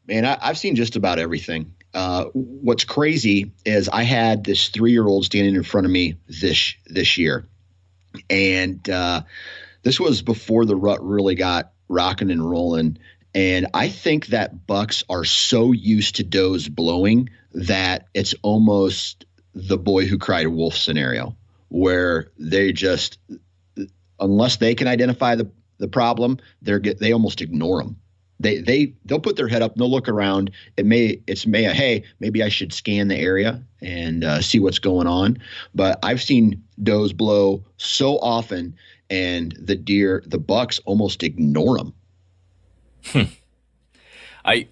Man, I've seen just about everything. What's crazy is I had this 3-year-old standing in front of me this year. And this was before the rut really got rocking and rolling. And I think that bucks are so used to does blowing that it's almost the boy who cried wolf scenario, where they just, unless they can identify the problem, they almost ignore them. They'll put their head up, they'll look around. Hey, maybe I should scan the area and see what's going on. But I've seen does blow so often, and the bucks almost ignore them. I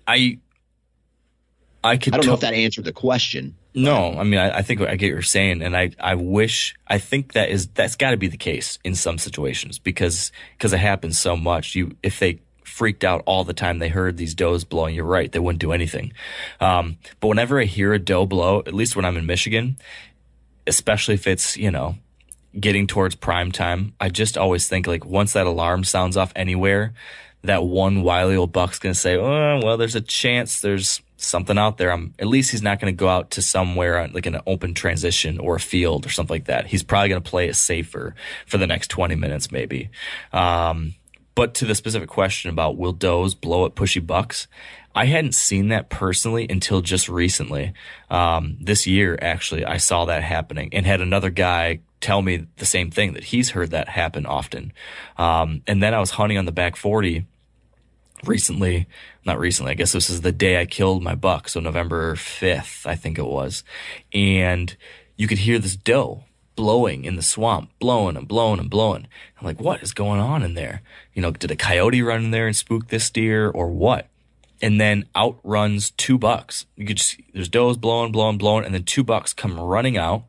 don't know if that answered the question. No, I mean, I think I get what you're saying, and I think that's got to be the case in some situations because it happens so much. If they freaked out all the time they heard these does blowing, you're right, they wouldn't do anything. But whenever I hear a doe blow, at least when I'm in Michigan, especially if it's, getting towards prime time, I just always think like once that alarm sounds off anywhere, that one wily old buck's going to say, oh, well, there's a chance there's something out there. At least he's not going to go out to somewhere like an open transition or a field or something like that. He's probably going to play it safer for the next 20 minutes maybe. But to the specific question about will does blow at pushy bucks, I hadn't seen that personally until just recently. This year, actually, I saw that happening and had another guy tell me the same thing, that he's heard that happen often. And then I was hunting on the back 40 not recently, I guess this is the day I killed my buck, so November 5th, I think it was. And you could hear this doe blowing in the swamp, blowing and blowing and blowing. I'm like, what is going on in there? Did a coyote run in there and spook this deer or what? And then out runs 2 bucks. You could just, there's does blowing, and then 2 bucks come running out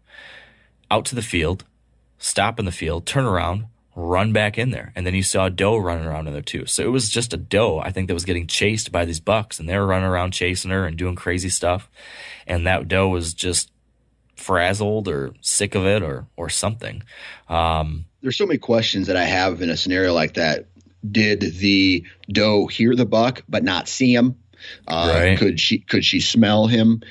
to the field, stop in the field, turn around, run back in there. And then you saw a doe running around in there too. So it was just a doe, I think, that was getting chased by these bucks, and they were running around chasing her and doing crazy stuff. And that doe was just frazzled or sick of it or something. There's so many questions that I have in a scenario like that. Did the doe hear the buck but not see him? Right. Could she smell him?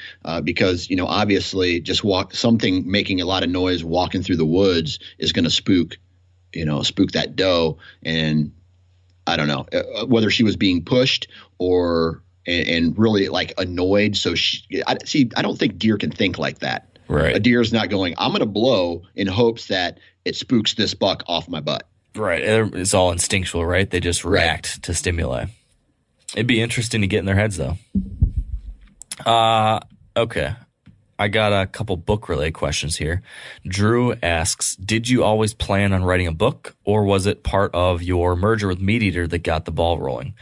Because, obviously something making a lot of noise walking through the woods is going to spook that doe. And I don't know whether she was being pushed and really like annoyed. So I don't think deer can think like that. Right. A deer is not going, I'm going to blow in hopes that it spooks this buck off my butt. Right. It's all instinctual, right? They just react to stimuli. It'd be interesting to get in their heads, though. Okay. I got a couple book-related questions here. Drew asks, did you always plan on writing a book, or was it part of your merger with Meat Eater that got the ball rolling?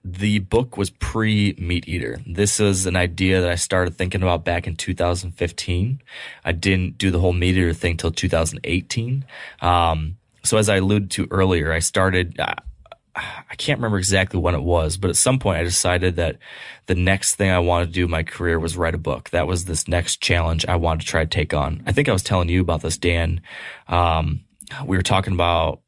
The book was pre-Meat Eater. This is an idea that I started thinking about back in 2015. I didn't do the whole Meat Eater thing till 2018. So as I alluded to earlier, I started, I can't remember exactly when it was, but at some point I decided that the next thing I wanted to do in my career was write a book. That was this next challenge I wanted to try to take on. I think I was telling you about this, Dan. We were talking about,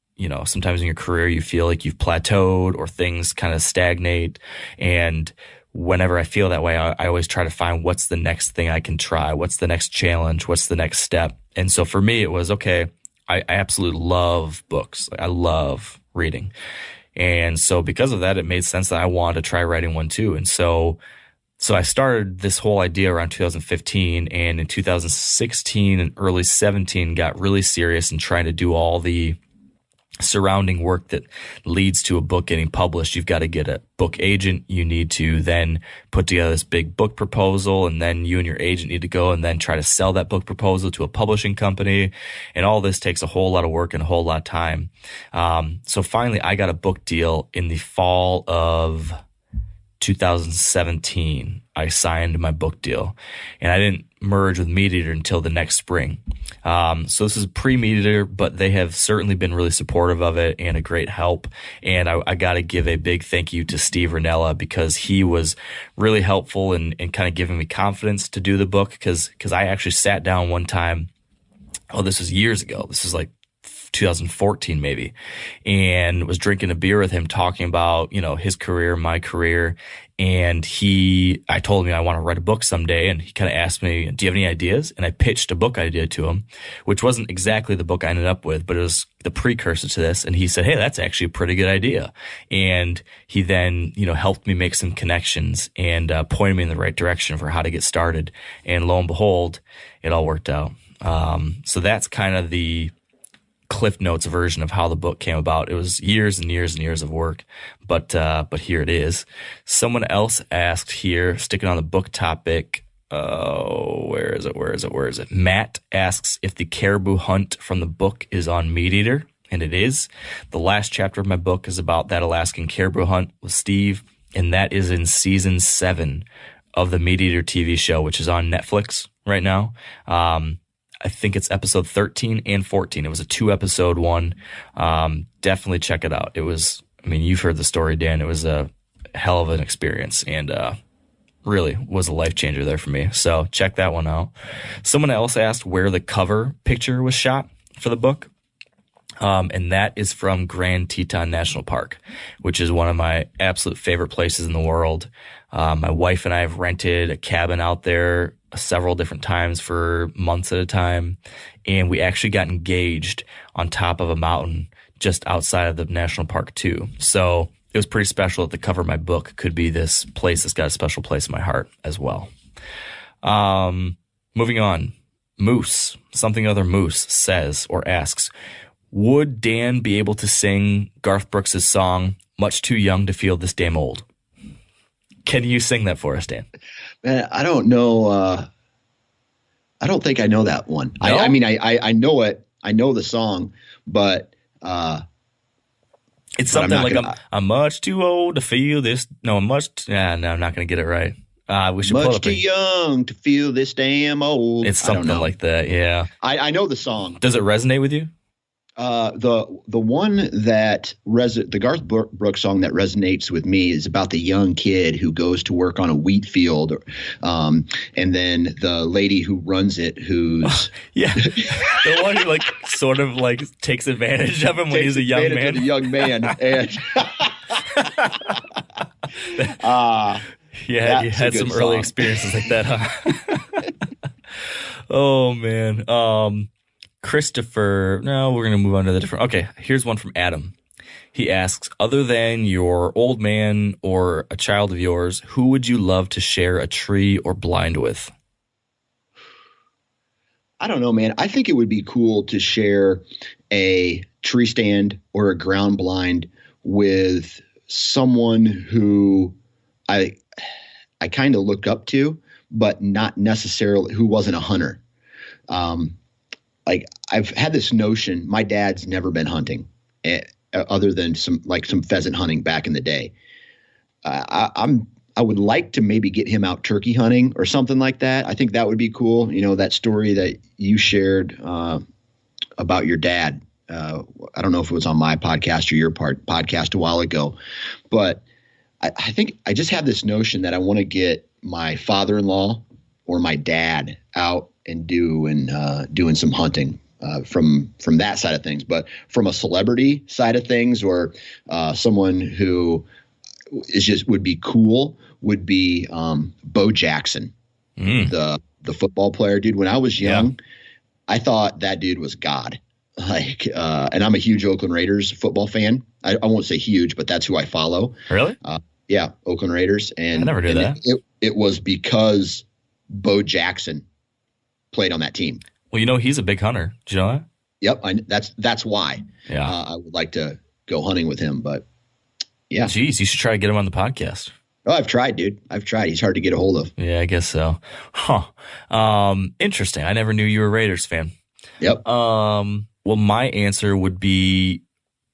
sometimes in your career you feel like you've plateaued or things kind of stagnate. And whenever I feel that way, I always try to find what's the next thing I can try. What's the next challenge? What's the next step? And so for me, it was, okay, I absolutely love books. I love reading. And so because of that, it made sense that I wanted to try writing one too. And so I started this whole idea around 2015, and in 2016 and early 17 got really serious in trying to do all the surrounding work that leads to a book getting published. You've got to get a book agent. You need to then put together this big book proposal, and then you and your agent need to go and then try to sell that book proposal to a publishing company. And all this takes a whole lot of work and a whole lot of time. So finally I got a book deal in the fall of 2017. I signed my book deal, and I didn't merge with Meat Eater until the next spring. So this is pre-Meat Eater, but they have certainly been really supportive of it and a great help. And I got to give a big thank you to Steve Ranella, because he was really helpful in kind of giving me confidence to do the book. Because I actually sat down one time, this was years ago. This is like 2014 maybe, and was drinking a beer with him talking about, his career, my career. And I told him I want to write a book someday. And he kind of asked me, do you have any ideas? And I pitched a book idea to him, which wasn't exactly the book I ended up with, but it was the precursor to this. And he said, hey, that's actually a pretty good idea. And he then, helped me make some connections and pointed me in the right direction for how to get started. And lo and behold, it all worked out. So that's kind of the Cliff Notes version of how the book came about. It was years and years and years of work, but here it is. Someone else asked here, sticking on the book topic, where is it? Matt asks if the caribou hunt from the book is on Meat Eater, and it is. The last chapter of my book is about that Alaskan caribou hunt with Steve, and that is in season 7 of the Meat Eater TV show, which is on Netflix right now. I think it's episode 13 and 14. It was a 2-episode one. Definitely check it out. It was, you've heard the story, Dan. It was a hell of an experience, and really was a life changer there for me. So check that one out. Someone else asked where the cover picture was shot for the book. And that is from Grand Teton National Park, which is one of my absolute favorite places in the world. My wife and I have rented a cabin out there several different times for months at a time. And we actually got engaged on top of a mountain just outside of the national park too. So it was pretty special that the cover of my book could be this place that's got a special place in my heart as well. Moving on. Moose, something other Moose says or asks, would Dan be able to sing Garth Brooks' song, Much Too Young to Feel This Damn Old? Can you sing that for us, Dan? Man, I don't know. I don't think I know that one. No? I know it. I know the song, but it's something like I'm much too old to feel this. No, I'm not going to get it right. We should much too young to feel this damn old. It's something like that. Yeah. I know the song. Does it resonate with you? The one that the Garth Brooks song that resonates with me is about the young kid who goes to work on a wheat field, and then the lady who runs it, who's yeah, the one who like sort of like takes advantage of him when he's a young man. A young man, and yeah, you had some early experiences like that, huh? Oh man. Christopher, no, we're going to move on to the different. Okay, here's one from Adam. He asks, other than your old man or a child of yours, who would you love to share a tree or blind with? I don't know, man. I think it would be cool to share a tree stand or a ground blind with someone who I kind of look up to, but not necessarily who wasn't a hunter. Like I've had this notion, my dad's never been hunting other than some pheasant hunting back in the day. I would like to maybe get him out turkey hunting or something like that. I think that would be cool. You know, that story that you shared about your dad. I don't know if it was on my podcast or your podcast a while ago, but I think I just have this notion that I want to get my father-in-law or my dad out and doing some hunting from that side of things. But from a celebrity side of things, or someone who would be cool, would be Bo Jackson, the football player, dude. When I was young, I thought that dude was God. And I'm a huge Oakland Raiders football fan. I won't say huge, but that's who I follow. Really? Yeah, Oakland Raiders. And I never knew that. It was because Bo Jackson played on that team. Well, you know, he's a big hunter. Did you know that? Yep. That's why. Yeah. I would like to go hunting with him, but yeah. Geez, you should try to get him on the podcast. Oh, I've tried, dude. I've tried. He's hard to get a hold of. Yeah, I guess so. Huh. Interesting. I never knew you were a Raiders fan. Yep. Well, my answer would be,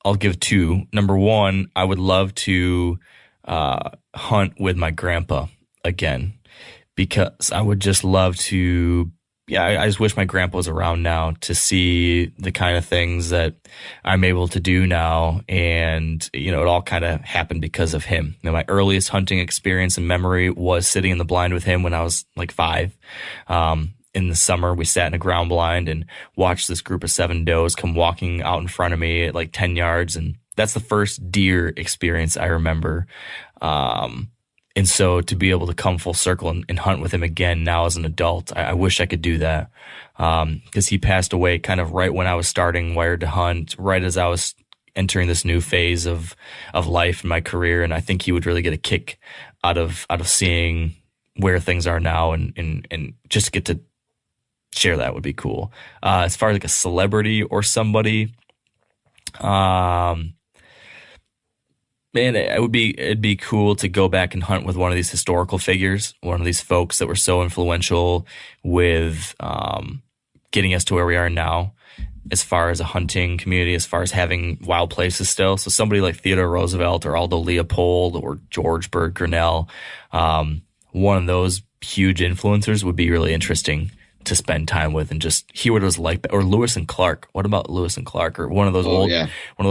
I'll give two. Number one, I would love to hunt with my grandpa again, because I would just love to. Yeah, I just wish my grandpa was around now to see the kind of things that I'm able to do now. And, you know, it all kind of happened because of him. You know, my earliest hunting experience and memory was sitting in the blind with him when I was like 5. In the summer, we sat in a ground blind and watched this group of 7 does come walking out in front of me at like 10 yards. And that's the first deer experience I remember. And so to be able to come full circle and hunt with him again now as an adult, I wish I could do that. Because he passed away kind of right when I was starting Wired to Hunt, right as I was entering this new phase of life in my career. And I think he would really get a kick out of seeing where things are now, and just get to share that would be cool. As far as like a celebrity or somebody, man, it'd be cool to go back and hunt with one of these historical figures, one of these folks that were so influential with getting us to where we are now, as far as a hunting community, as far as having wild places still. So somebody like Theodore Roosevelt or Aldo Leopold or George Bird Grinnell, one of those huge influencers would be really interesting to spend time with and just hear what it was like. Or Lewis and Clark. What about Lewis and Clark, or one of those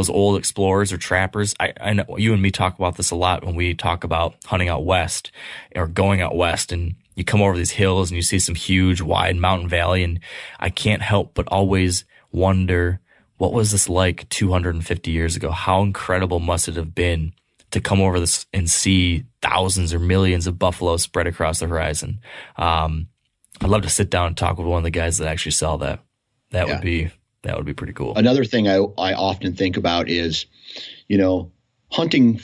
old explorers or trappers? I know you and me talk about this a lot when we talk about hunting out west or going out west, and you come over these hills and you see some huge wide mountain valley, and I can't help but always wonder, what was this like 250 years ago? How incredible must it have been to come over this and see thousands or millions of buffalo spread across the horizon? I'd love to sit down and talk with one of the guys that actually saw that. That would be pretty cool. Another thing I often think about is, hunting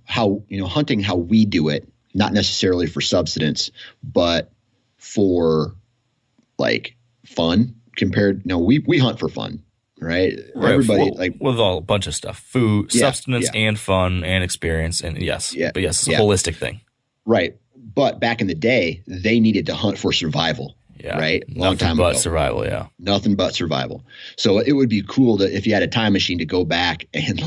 how we do it, not necessarily for subsistence, but for like fun. We hunt for fun, right? Everybody with a bunch of stuff, food, substance, and fun and experience, and it's a holistic thing, right? But back in the day, they needed to hunt for survival, right? Long time ago. Survival, Nothing but survival. So it would be cool to, if you had a time machine, to go back and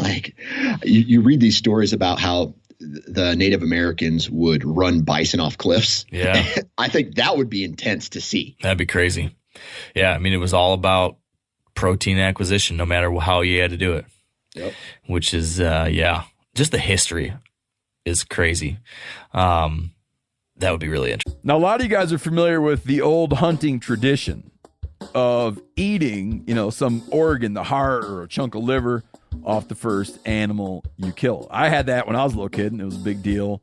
you read these stories about how the Native Americans would run bison off cliffs. Yeah. I think that would be intense to see. That'd be crazy. Yeah. I mean, it was all about protein acquisition, no matter how you had to do it. Yep. Which is, just the history is crazy. That would be really interesting. Now, a lot of you guys are familiar with the old hunting tradition of eating, some organ, the heart or a chunk of liver off the first animal you kill. I had that when I was a little kid, and it was a big deal.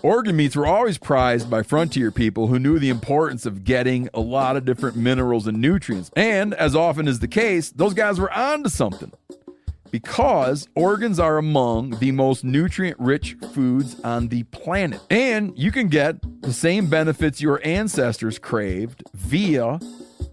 Organ meats were always prized by frontier people who knew the importance of getting a lot of different minerals and nutrients. And as often is the case, those guys were onto something, because organs are among the most nutrient-rich foods on the planet. And you can get the same benefits your ancestors craved via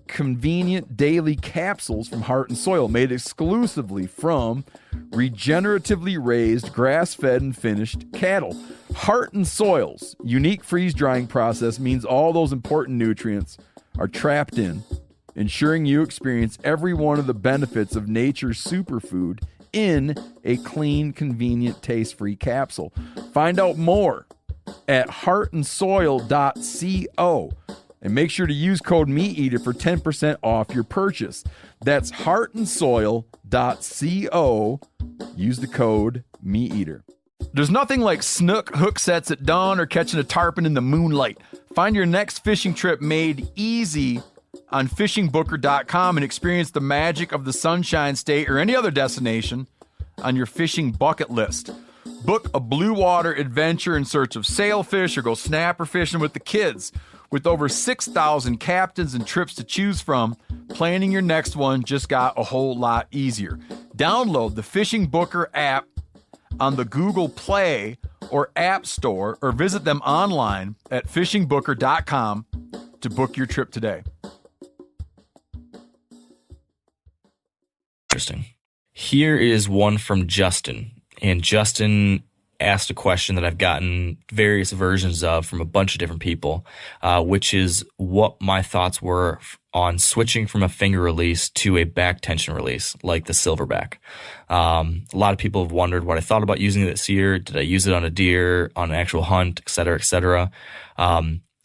convenient daily capsules from Heart and Soil, made exclusively from regeneratively raised, grass-fed, and finished cattle. Heart and Soil's unique freeze-drying process means all those important nutrients are trapped in, ensuring you experience every one of the benefits of nature's superfood in a clean, convenient, taste-free capsule. Find out more at heartandsoil.co, and make sure to use code MeatEater for 10% off your purchase. That's heartandsoil.co. Use the code MeatEater. There's nothing like snook hook sets at dawn or catching a tarpon in the moonlight. Find your next fishing trip made easy on fishingbooker.com and experience the magic of the Sunshine State or any other destination on your fishing bucket list. Book a blue water adventure in search of sailfish or go snapper fishing with the kids. With over 6,000 captains and trips to choose from, planning your next one just got a whole lot easier. Download the Fishing Booker app on the Google Play or App Store, or visit them online at fishingbooker.com to book your trip today. Interesting. Here is one from Justin. And Justin asked a question that I've gotten various versions of from a bunch of different people, which is what my thoughts were on switching from a finger release to a back tension release, like the silverback. A lot of people have wondered what I thought about using it this year. Did I use it on a deer, on an actual hunt, et cetera, et cetera?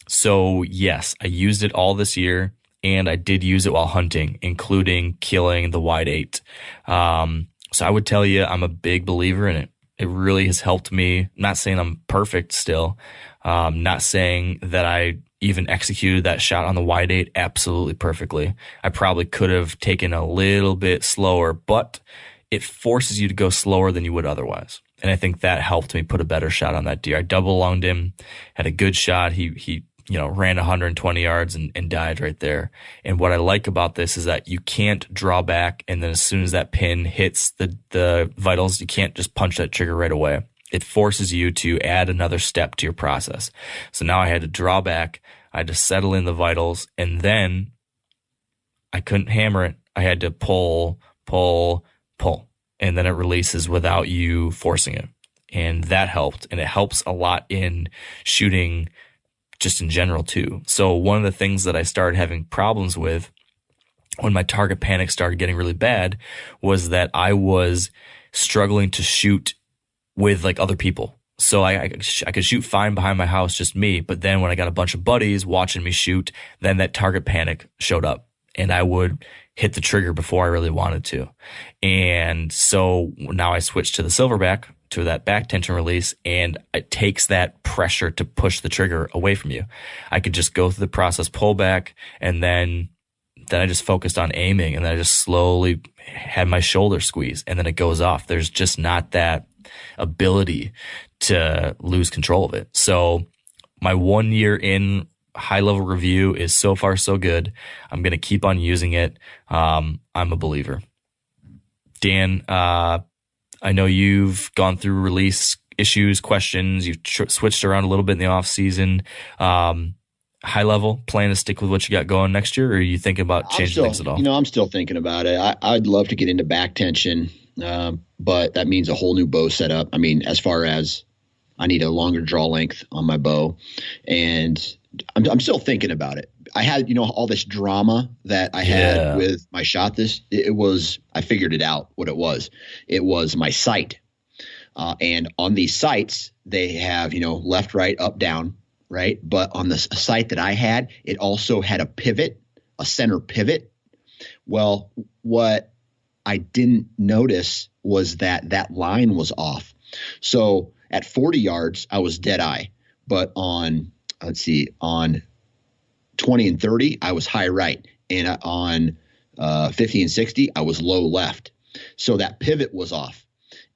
So yes, I used it all this year, and I did use it while hunting, including killing the white 8. So I would tell you I'm a big believer in it. It really has helped me. Not saying I'm perfect still. Not saying that I even executed that shot on the white 8 absolutely perfectly. I probably could have taken a little bit slower, but it forces you to go slower than you would otherwise. And I think that helped me put a better shot on that deer. I double lunged him, had a good shot. He ran 120 yards and died right there. And what I like about this is that you can't draw back, and then as soon as that pin hits the vitals, you can't just punch that trigger right away. It forces you to add another step to your process. So now I had to draw back, I had to settle in the vitals, and then I couldn't hammer it. I had to pull, and then it releases without you forcing it. And that helped, and it helps a lot in shooting just in general too. So one of the things that I started having problems with when my target panic started getting really bad was that I was struggling to shoot with like other people. So I could shoot fine behind my house, just me. But then when I got a bunch of buddies watching me shoot, then that target panic showed up, and I would hit the trigger before I really wanted to. And so now I switched to the silverback, to that back tension release, and it takes that pressure to push the trigger away from you. I could just go through the process, pull back, and then I just focused on aiming, and then I just slowly had my shoulder squeeze, and then it goes off. There's just not that ability to lose control of it. So my 1 year in high level review is so far so good. I'm going to keep on using it. I'm a believer. Dan, I know you've gone through release issues, questions. You've switched around a little bit in the off season. High level, plan to stick with what you got going next year, or are you thinking about changing things at all? I'm still thinking about it. I'd love to get into back tension, but that means a whole new bow setup. I mean, as far as I need a longer draw length on my bow, and I'm still thinking about it. I had, all this drama that I had with my shot. I figured it out what it was. It was my sight. And on these sights, they have, left, right, up, down, right? But on the sight that I had, it also had a pivot, a center pivot. Well, what I didn't notice was that line was off. So at 40 yards, I was dead eye, but on 20 and 30, I was high right. And on 50 and 60, I was low left. So that pivot was off.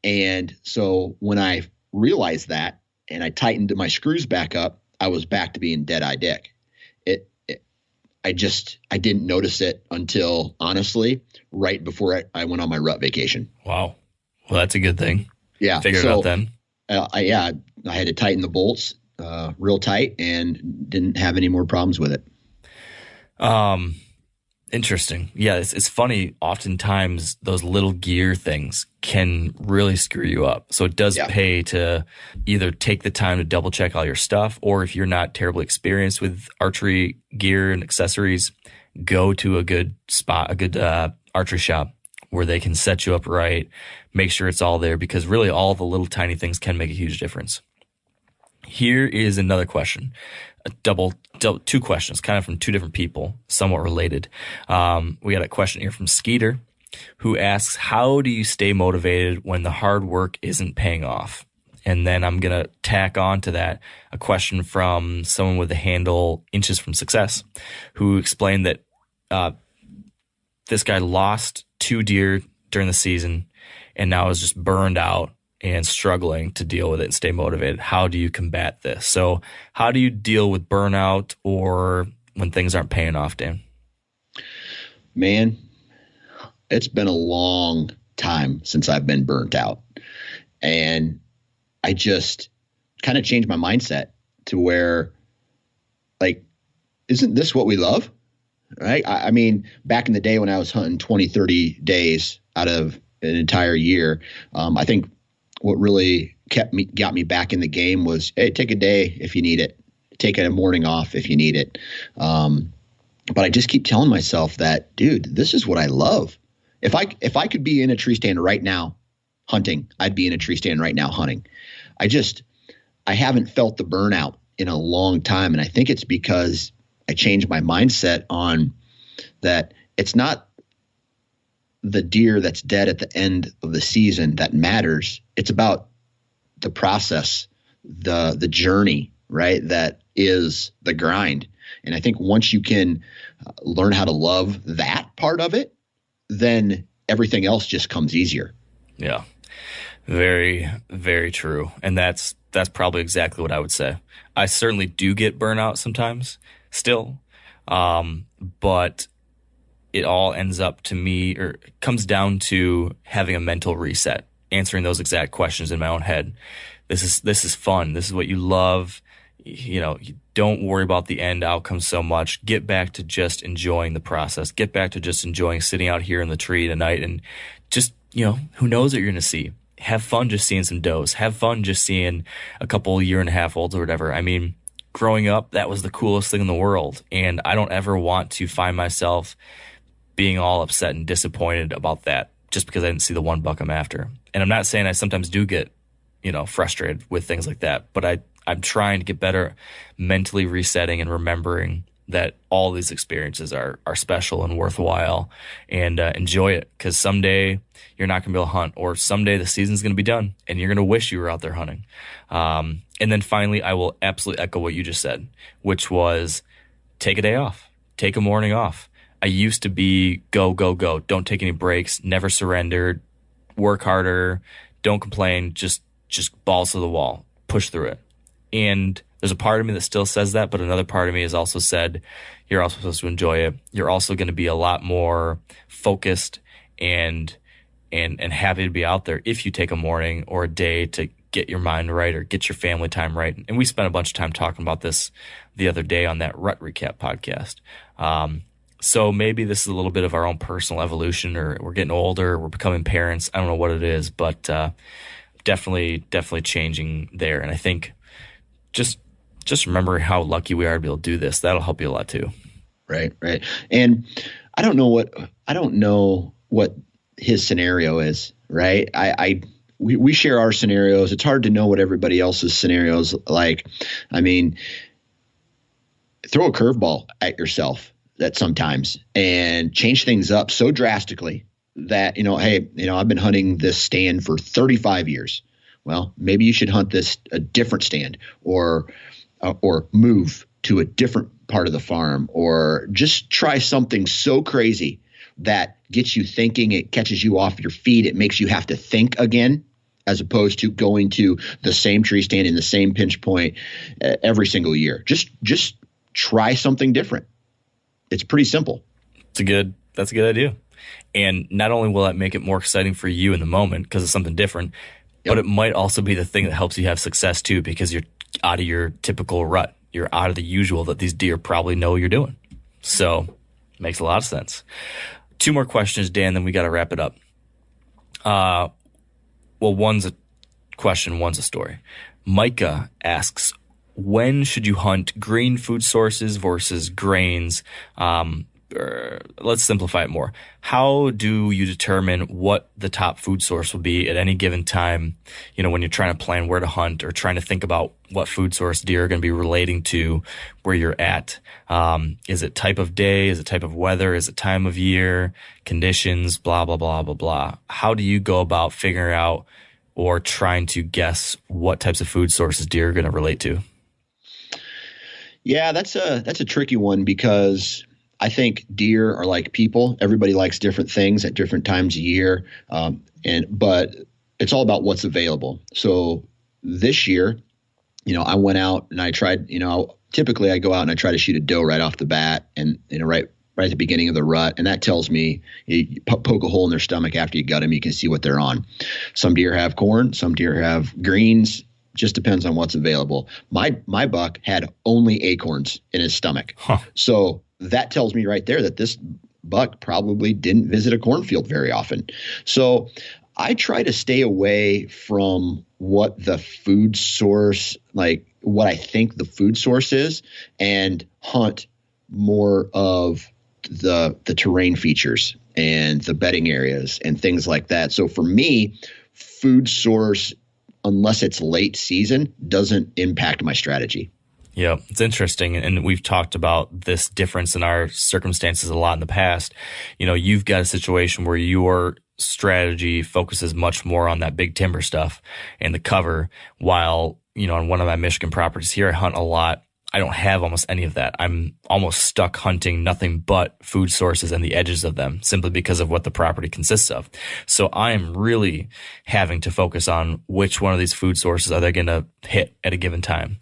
And so when I realized that and I tightened my screws back up, I was back to being dead eye Dick. I didn't notice it until, honestly, right before I went on my rut vacation. Wow. Well, that's a good thing. Yeah. Figured it out then. I had to tighten the bolts real tight and didn't have any more problems with it. Interesting. Yeah, it's funny. Oftentimes, those little gear things can really screw you up. So it does pay to either take the time to double check all your stuff, or if you're not terribly experienced with archery gear and accessories, go to a good spot, a good archery shop where they can set you up right, make sure it's all there, because really all the little tiny things can make a huge difference. Here is another question. Two questions, kind of from two different people, somewhat related. We got a question here from Skeeter, who asks, how do you stay motivated when the hard work isn't paying off? And then I'm going to tack on to that a question from someone with the handle Inches from Success, who explained that this guy lost 2 deer during the season and now is just burned out and struggling to deal with it and stay motivated. How do you combat this? So how do you deal with burnout or when things aren't paying off, Dan? Man, it's been a long time since I've been burnt out. And I just kind of changed my mindset to where, like, isn't this what we love? Right? I mean, back in the day when I was hunting 20, 30 days out of an entire year, I think what really got me back in the game was, hey, take a day if you need it. Take a morning off if you need it. But I just keep telling myself that, dude, this is what I love. If I could be in a tree stand right now hunting, I'd be in a tree stand right now hunting. I haven't felt the burnout in a long time. And I think it's because I changed my mindset on that. It's not the deer that's dead at the end of the season that matters. It's about the process, the journey, right? That is the grind. And I think once you can learn how to love that part of it, then everything else just comes easier. Yeah. Very, very true. And that's probably exactly what I would say. I certainly do get burnout sometimes still. But it all ends up to me, or comes down to having a mental reset, answering those exact questions in my own head. This is fun. This is what you love. You don't worry about the end outcome so much. Get back to just enjoying the process. Get back to just enjoying sitting out here in the tree tonight and just, who knows what you're going to see. Have fun just seeing some does. Have fun just seeing a couple year-and-a-half-olds or whatever. I mean, growing up, that was the coolest thing in the world. And I don't ever want to find myself being all upset and disappointed about that just because I didn't see the one buck I'm after. And I'm not saying I sometimes do get, frustrated with things like that, but I'm trying to get better mentally resetting and remembering that all these experiences are special and worthwhile, and enjoy it, because someday you're not going to be able to hunt, or someday the season's going to be done and you're going to wish you were out there hunting. And then finally, I will absolutely echo what you just said, which was take a day off, take a morning off. I used to be go, go, go. Don't take any breaks, never surrender, work harder, don't complain, just balls to the wall, push through it. And there's a part of me that still says that, but another part of me has also said, you're also supposed to enjoy it. You're also going to be a lot more focused and happy to be out there if you take a morning or a day to get your mind right or get your family time right. And we spent a bunch of time talking about this the other day on that Rut Recap podcast. So maybe this is a little bit of our own personal evolution, or we're getting older, we're becoming parents. I don't know what it is, but definitely changing there. And I think just remember how lucky we are to be able to do this. That'll help you a lot too. Right. And I don't know what his scenario is, right? We share our scenarios. It's hard to know what everybody else's scenarios like. I mean, throw a curveball at yourself. at sometimes and change things up so drastically that, hey, I've been hunting this stand for 35 years. Well, maybe you should hunt a different stand or move to a different part of the farm, or just try something so crazy that gets you thinking. It catches you off your feet. It makes you have to think again, as opposed to going to the same tree stand in the same pinch point every single year. Just try something different. It's pretty simple. That's a good idea. And not only will that make it more exciting for you in the moment because it's something different, but it might also be the thing that helps you have success too, because you're out of your typical rut. You're out of the usual that these deer probably know you're doing. So it makes a lot of sense. 2 more questions, Dan, then we got to wrap it up. Well, one's a question, one's a story. Micah asks, when should you hunt green food sources versus grains? Let's simplify it more. How do you determine what the top food source will be at any given time, when you're trying to plan where to hunt or trying to think about what food source deer are going to be relating to where you're at? Is it type of day? Is it type of weather? Is it time of year? Conditions? Blah, blah, blah, blah, blah. How do you go about figuring out or trying to guess what types of food sources deer are going to relate to? Yeah, that's a tricky one, because I think deer are like people. Everybody likes different things at different times of year. But it's all about what's available. So this year, I went out and I tried, typically I go out and I try to shoot a doe right off the bat, and, right at the beginning of the rut. And that tells me, you poke a hole in their stomach after you gut them, you can see what they're on. Some deer have corn, some deer have greens. Just depends on what's available. My buck had only acorns in his stomach. Huh. So that tells me right there that this buck probably didn't visit a cornfield very often. So I try to stay away from what the food source, like what I think the food source is, and hunt more of the terrain features and the bedding areas and things like that. So for me, food source, unless it's late season, doesn't impact my strategy. Yeah, it's interesting. And we've talked about this difference in our circumstances a lot in the past. You've got a situation where your strategy focuses much more on that big timber stuff and the cover, while, on one of my Michigan properties here, I hunt a lot. I don't have almost any of that. I'm almost stuck hunting nothing but food sources and the edges of them, simply because of what the property consists of. So I am really having to focus on which one of these food sources are they going to hit at a given time.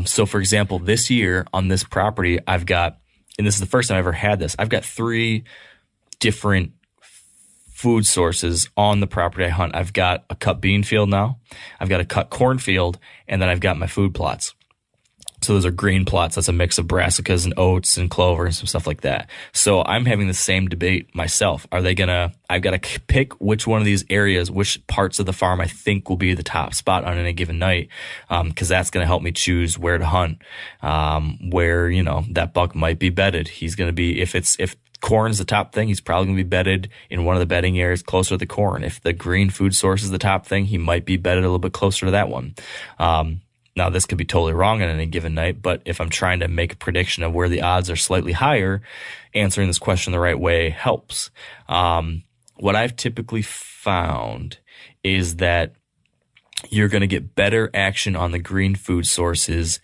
So for example, this year on this property, I've got, and this is the first time I've ever had this, I've got 3 different food sources on the property I hunt. I've got a cut bean field now, I've got a cut corn field, and then I've got my food plots. So those are green plots. That's a mix of brassicas and oats and clover and some stuff like that. So I'm having the same debate myself. I've got to pick which one of these areas, which parts of the farm I think will be the top spot on any given night. Cause that's going to help me choose where to hunt, where, that buck might be bedded. He's going to be, if corn's the top thing, he's probably going to be bedded in one of the bedding areas closer to the corn. If the green food source is the top thing, he might be bedded a little bit closer to that one. Now, this could be totally wrong on any given night, but if I'm trying to make a prediction of where the odds are slightly higher, answering this question the right way helps. What I've typically found is that you're going to get better action on the green food sources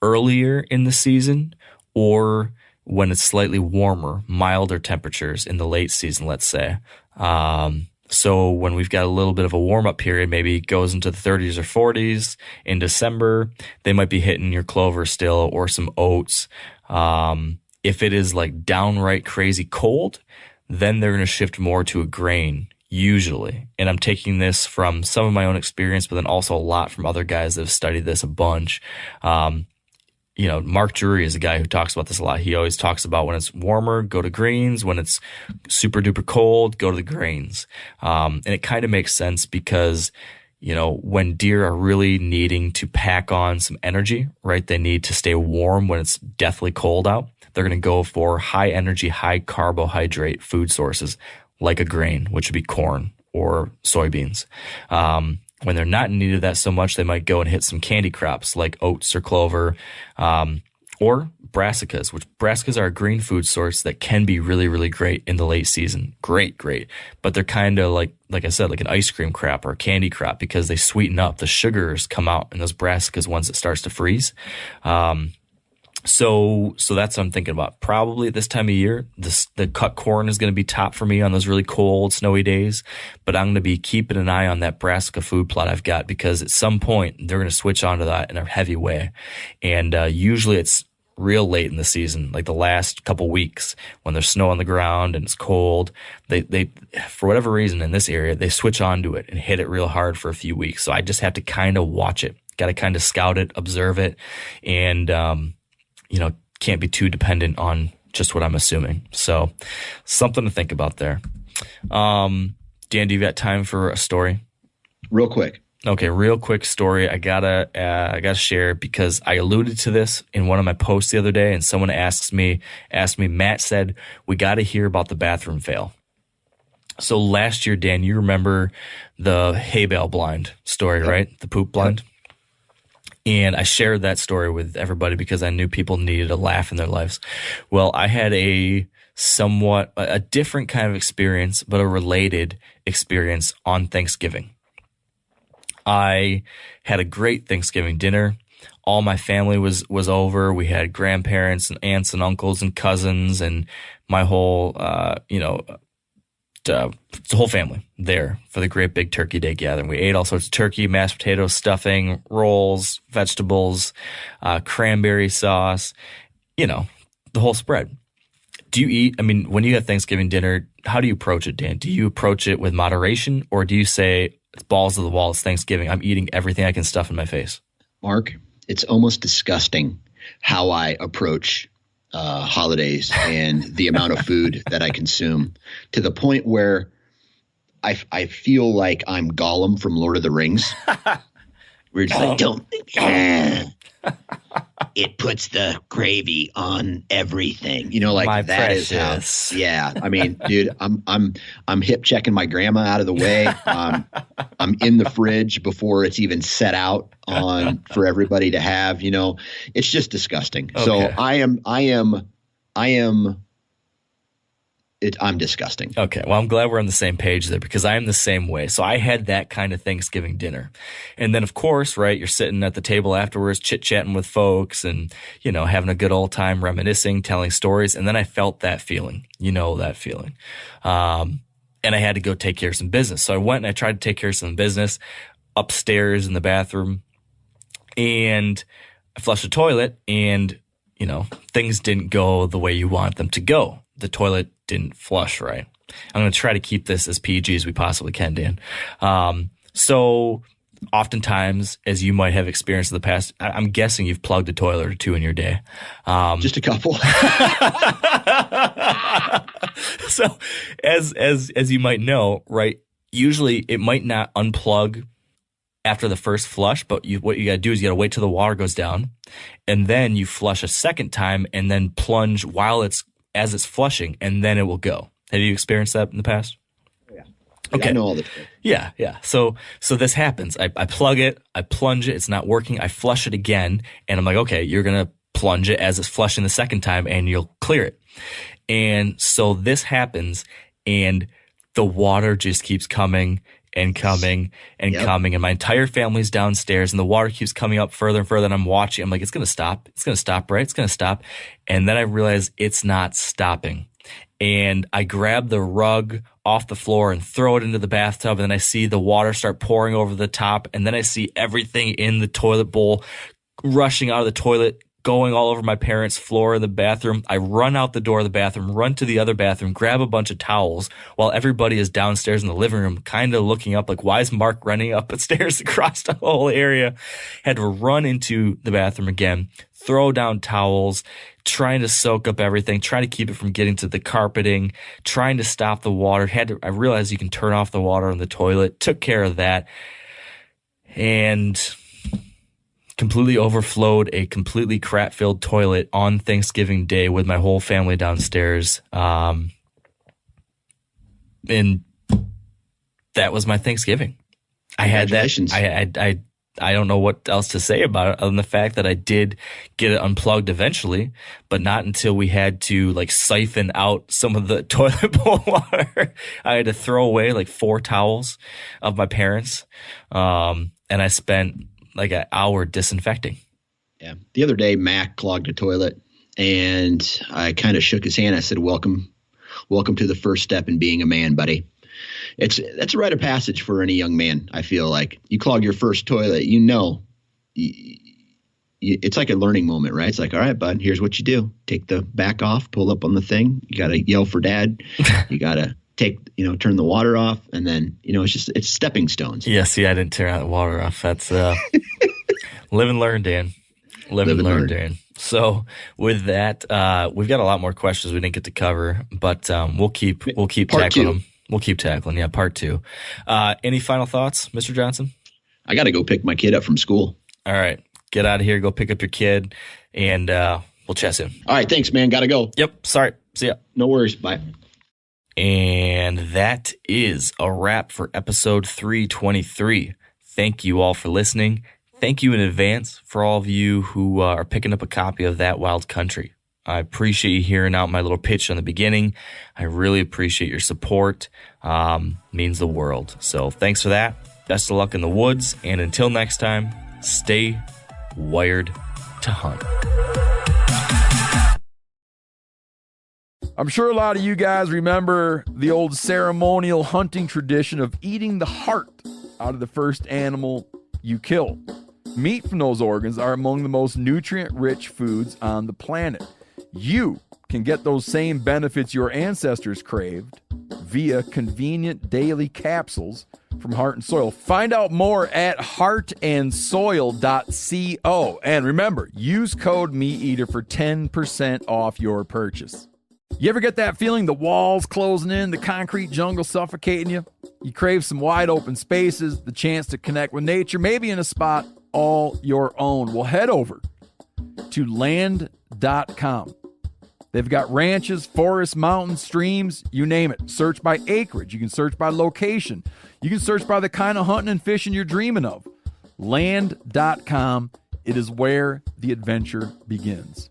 earlier in the season, or when it's slightly warmer, milder temperatures in the late season, let's say. So when we've got a little bit of a warm-up period, maybe it goes into the 30s or 40s in December, they might be hitting your clover still or some oats. If it is like downright crazy cold, then they're going to shift more to a grain, usually. And I'm taking this from some of my own experience, but then also a lot from other guys that have studied this a bunch. Mark Drury is a guy who talks about this a lot. He always talks about when it's warmer, go to greens. When it's super duper cold, go to the grains. And it kind of makes sense because, when deer are really needing to pack on some energy, right? They need to stay warm when it's deathly cold out. They're going to go for high energy, high carbohydrate food sources like a grain, which would be corn or soybeans. When they're not in need of that so much, they might go and hit some candy crops like oats or clover, or brassicas, which brassicas are a green food source that can be really, really great in the late season. Great. But they're kind of like I said, like an ice cream crop or a candy crop because they sweeten up. The sugars come out in those brassicas once it starts to freeze. So that's what I'm thinking about. Probably at this time of year, the cut corn is going to be top for me on those really cold, snowy days. But I'm going to be keeping an eye on that brassica food plot I've got because at some point they're going to switch onto that in a heavy way. And usually it's real late in the season, like the last couple weeks when there's snow on the ground and it's cold. They for whatever reason in this area, they switch onto it and hit it real hard for a few weeks. So I just have to kind of watch it. Got to kind of scout it, observe it, and can't be too dependent on just what I'm assuming. So something to think about there. Dan, do you got time for a story? Real quick. Okay, real quick story. I gotta share because I alluded to this in one of my posts the other day, and someone asked me, Matt said, we got to hear about the bathroom fail. So last year, Dan, you remember the hay bale blind story, Yep. right? The poop blind. Yep. And I shared that story with everybody because I knew people needed a laugh in their lives. Well, I had a different kind of experience, but a related experience on Thanksgiving. I had a great Thanksgiving dinner. All my family was over. We had grandparents and aunts and uncles and cousins and my whole, the whole family there for the great big turkey day gathering. We ate all sorts of turkey, mashed potatoes, stuffing, rolls, vegetables, cranberry sauce, the whole spread. Do you eat, when you have Thanksgiving dinner, how do you approach it, Dan? Do you approach it with moderation or do you say, it's balls to the wall, it's Thanksgiving, I'm eating everything I can stuff in my face? Mark, it's almost disgusting how I approach holidays and the amount of food that I consume to the point where I feel like I'm Gollum from Lord of the Rings. We're just like, don't. It puts the gravy on everything, My that precious. is how. Yeah, dude, I'm hip checking my grandma out of the way. I'm in the fridge before it's even set out on for everybody to have. It's just disgusting. Okay. So I'm disgusting. Okay. Well, I'm glad we're on the same page there because I am the same way. So I had that kind of Thanksgiving dinner. And then, of course, right, you're sitting at the table afterwards, chit-chatting with folks and, having a good old time reminiscing, telling stories. And then I felt that feeling, that feeling. And I had to go take care of some business. So I went and I tried to take care of some business upstairs in the bathroom. And I flushed the toilet and, things didn't go the way you want them to go. The toilet didn't flush right. I'm going to try to keep this as PG as we possibly can, Dan. So oftentimes, as you might have experienced in the past, I'm guessing you've plugged a toilet or two in your day. Just a couple. So as you might know, right, usually it might not unplug after the first flush, but what you got to do is you got to wait till the water goes down, and then you flush a second time and then plunge as it's flushing, and then it will go. Have you experienced that in the past? Yeah. Okay. I know all the time. Yeah. So this happens. I plug it, I plunge it, it's not working. I flush it again, and I'm like, okay, you're going to plunge it as it's flushing the second time, and you'll clear it. And so this happens, and the water just keeps coming and coming and coming. And my entire family's downstairs and the water keeps coming up further and further. And I'm watching. I'm like, it's going to stop. It's going to stop, right? It's going to stop. And then I realize it's not stopping. And I grab the rug off the floor and throw it into the bathtub. And then I see the water start pouring over the top. And then I see everything in the toilet bowl rushing out of the toilet, going all over my parents' floor in the bathroom. I run out the door of the bathroom, run to the other bathroom, grab a bunch of towels while everybody is downstairs in the living room kind of looking up like, why is Mark running up the stairs across the whole area? Had to run into the bathroom again, throw down towels, trying to soak up everything, trying to keep it from getting to the carpeting, trying to stop the water. I realized you can turn off the water in the toilet, took care of that, and completely overflowed a completely crap-filled toilet on Thanksgiving Day with my whole family downstairs. And that was my Thanksgiving. I had that. I don't know what else to say about it other than the fact that I did get it unplugged eventually, but not until we had to like siphon out some of the toilet bowl water. I had to throw away like 4 towels of my parents. And I spent like an hour disinfecting. Yeah. The other day, Mac clogged a toilet and I kind of shook his hand. I said, welcome to the first step in being a man, buddy. That's a rite of passage for any young man. I feel like you clog your first toilet, it's like a learning moment, right? It's like, all right, bud, here's what you do. Take the back off, pull up on the thing. You got to yell for dad. You got to turn the water off. And then, it's stepping stones. Yeah. See, I didn't turn the water off. That's, live and learn, Dan. Live and learn, Dan. So with that, we've got a lot more questions we didn't get to cover, but we'll keep tackling them. We'll keep tackling. Yeah, part 2. Any final thoughts, Mr. Johnson? I got to go pick my kid up from school. All right. Get out of here. Go pick up your kid, and we'll chat soon. All right. Thanks, man. Got to go. Yep. Sorry. See ya. No worries. Bye. And that is a wrap for episode 323. Thank you all for listening. Thank you in advance for all of you who are picking up a copy of That Wild Country. I appreciate you hearing out my little pitch on the beginning. I really appreciate your support. Means the world. So thanks for that. Best of luck in the woods. And until next time, stay wired to hunt. I'm sure a lot of you guys remember the old ceremonial hunting tradition of eating the heart out of the first animal you kill. Meat from those organs are among the most nutrient-rich foods on the planet. You can get those same benefits your ancestors craved via convenient daily capsules from Heart and Soil. Find out more at heartandsoil.co. And remember, use code MeatEater for 10% off your purchase. You ever get that feeling the walls closing in, the concrete jungle suffocating you? You crave some wide open spaces, the chance to connect with nature, maybe in a spot all your own. Well, head over to land.com. They've got ranches, forests, mountains, streams, you name it. Search by acreage. You can search by location. You can search by the kind of hunting and fishing you're dreaming of. Land.com. It is where the adventure begins.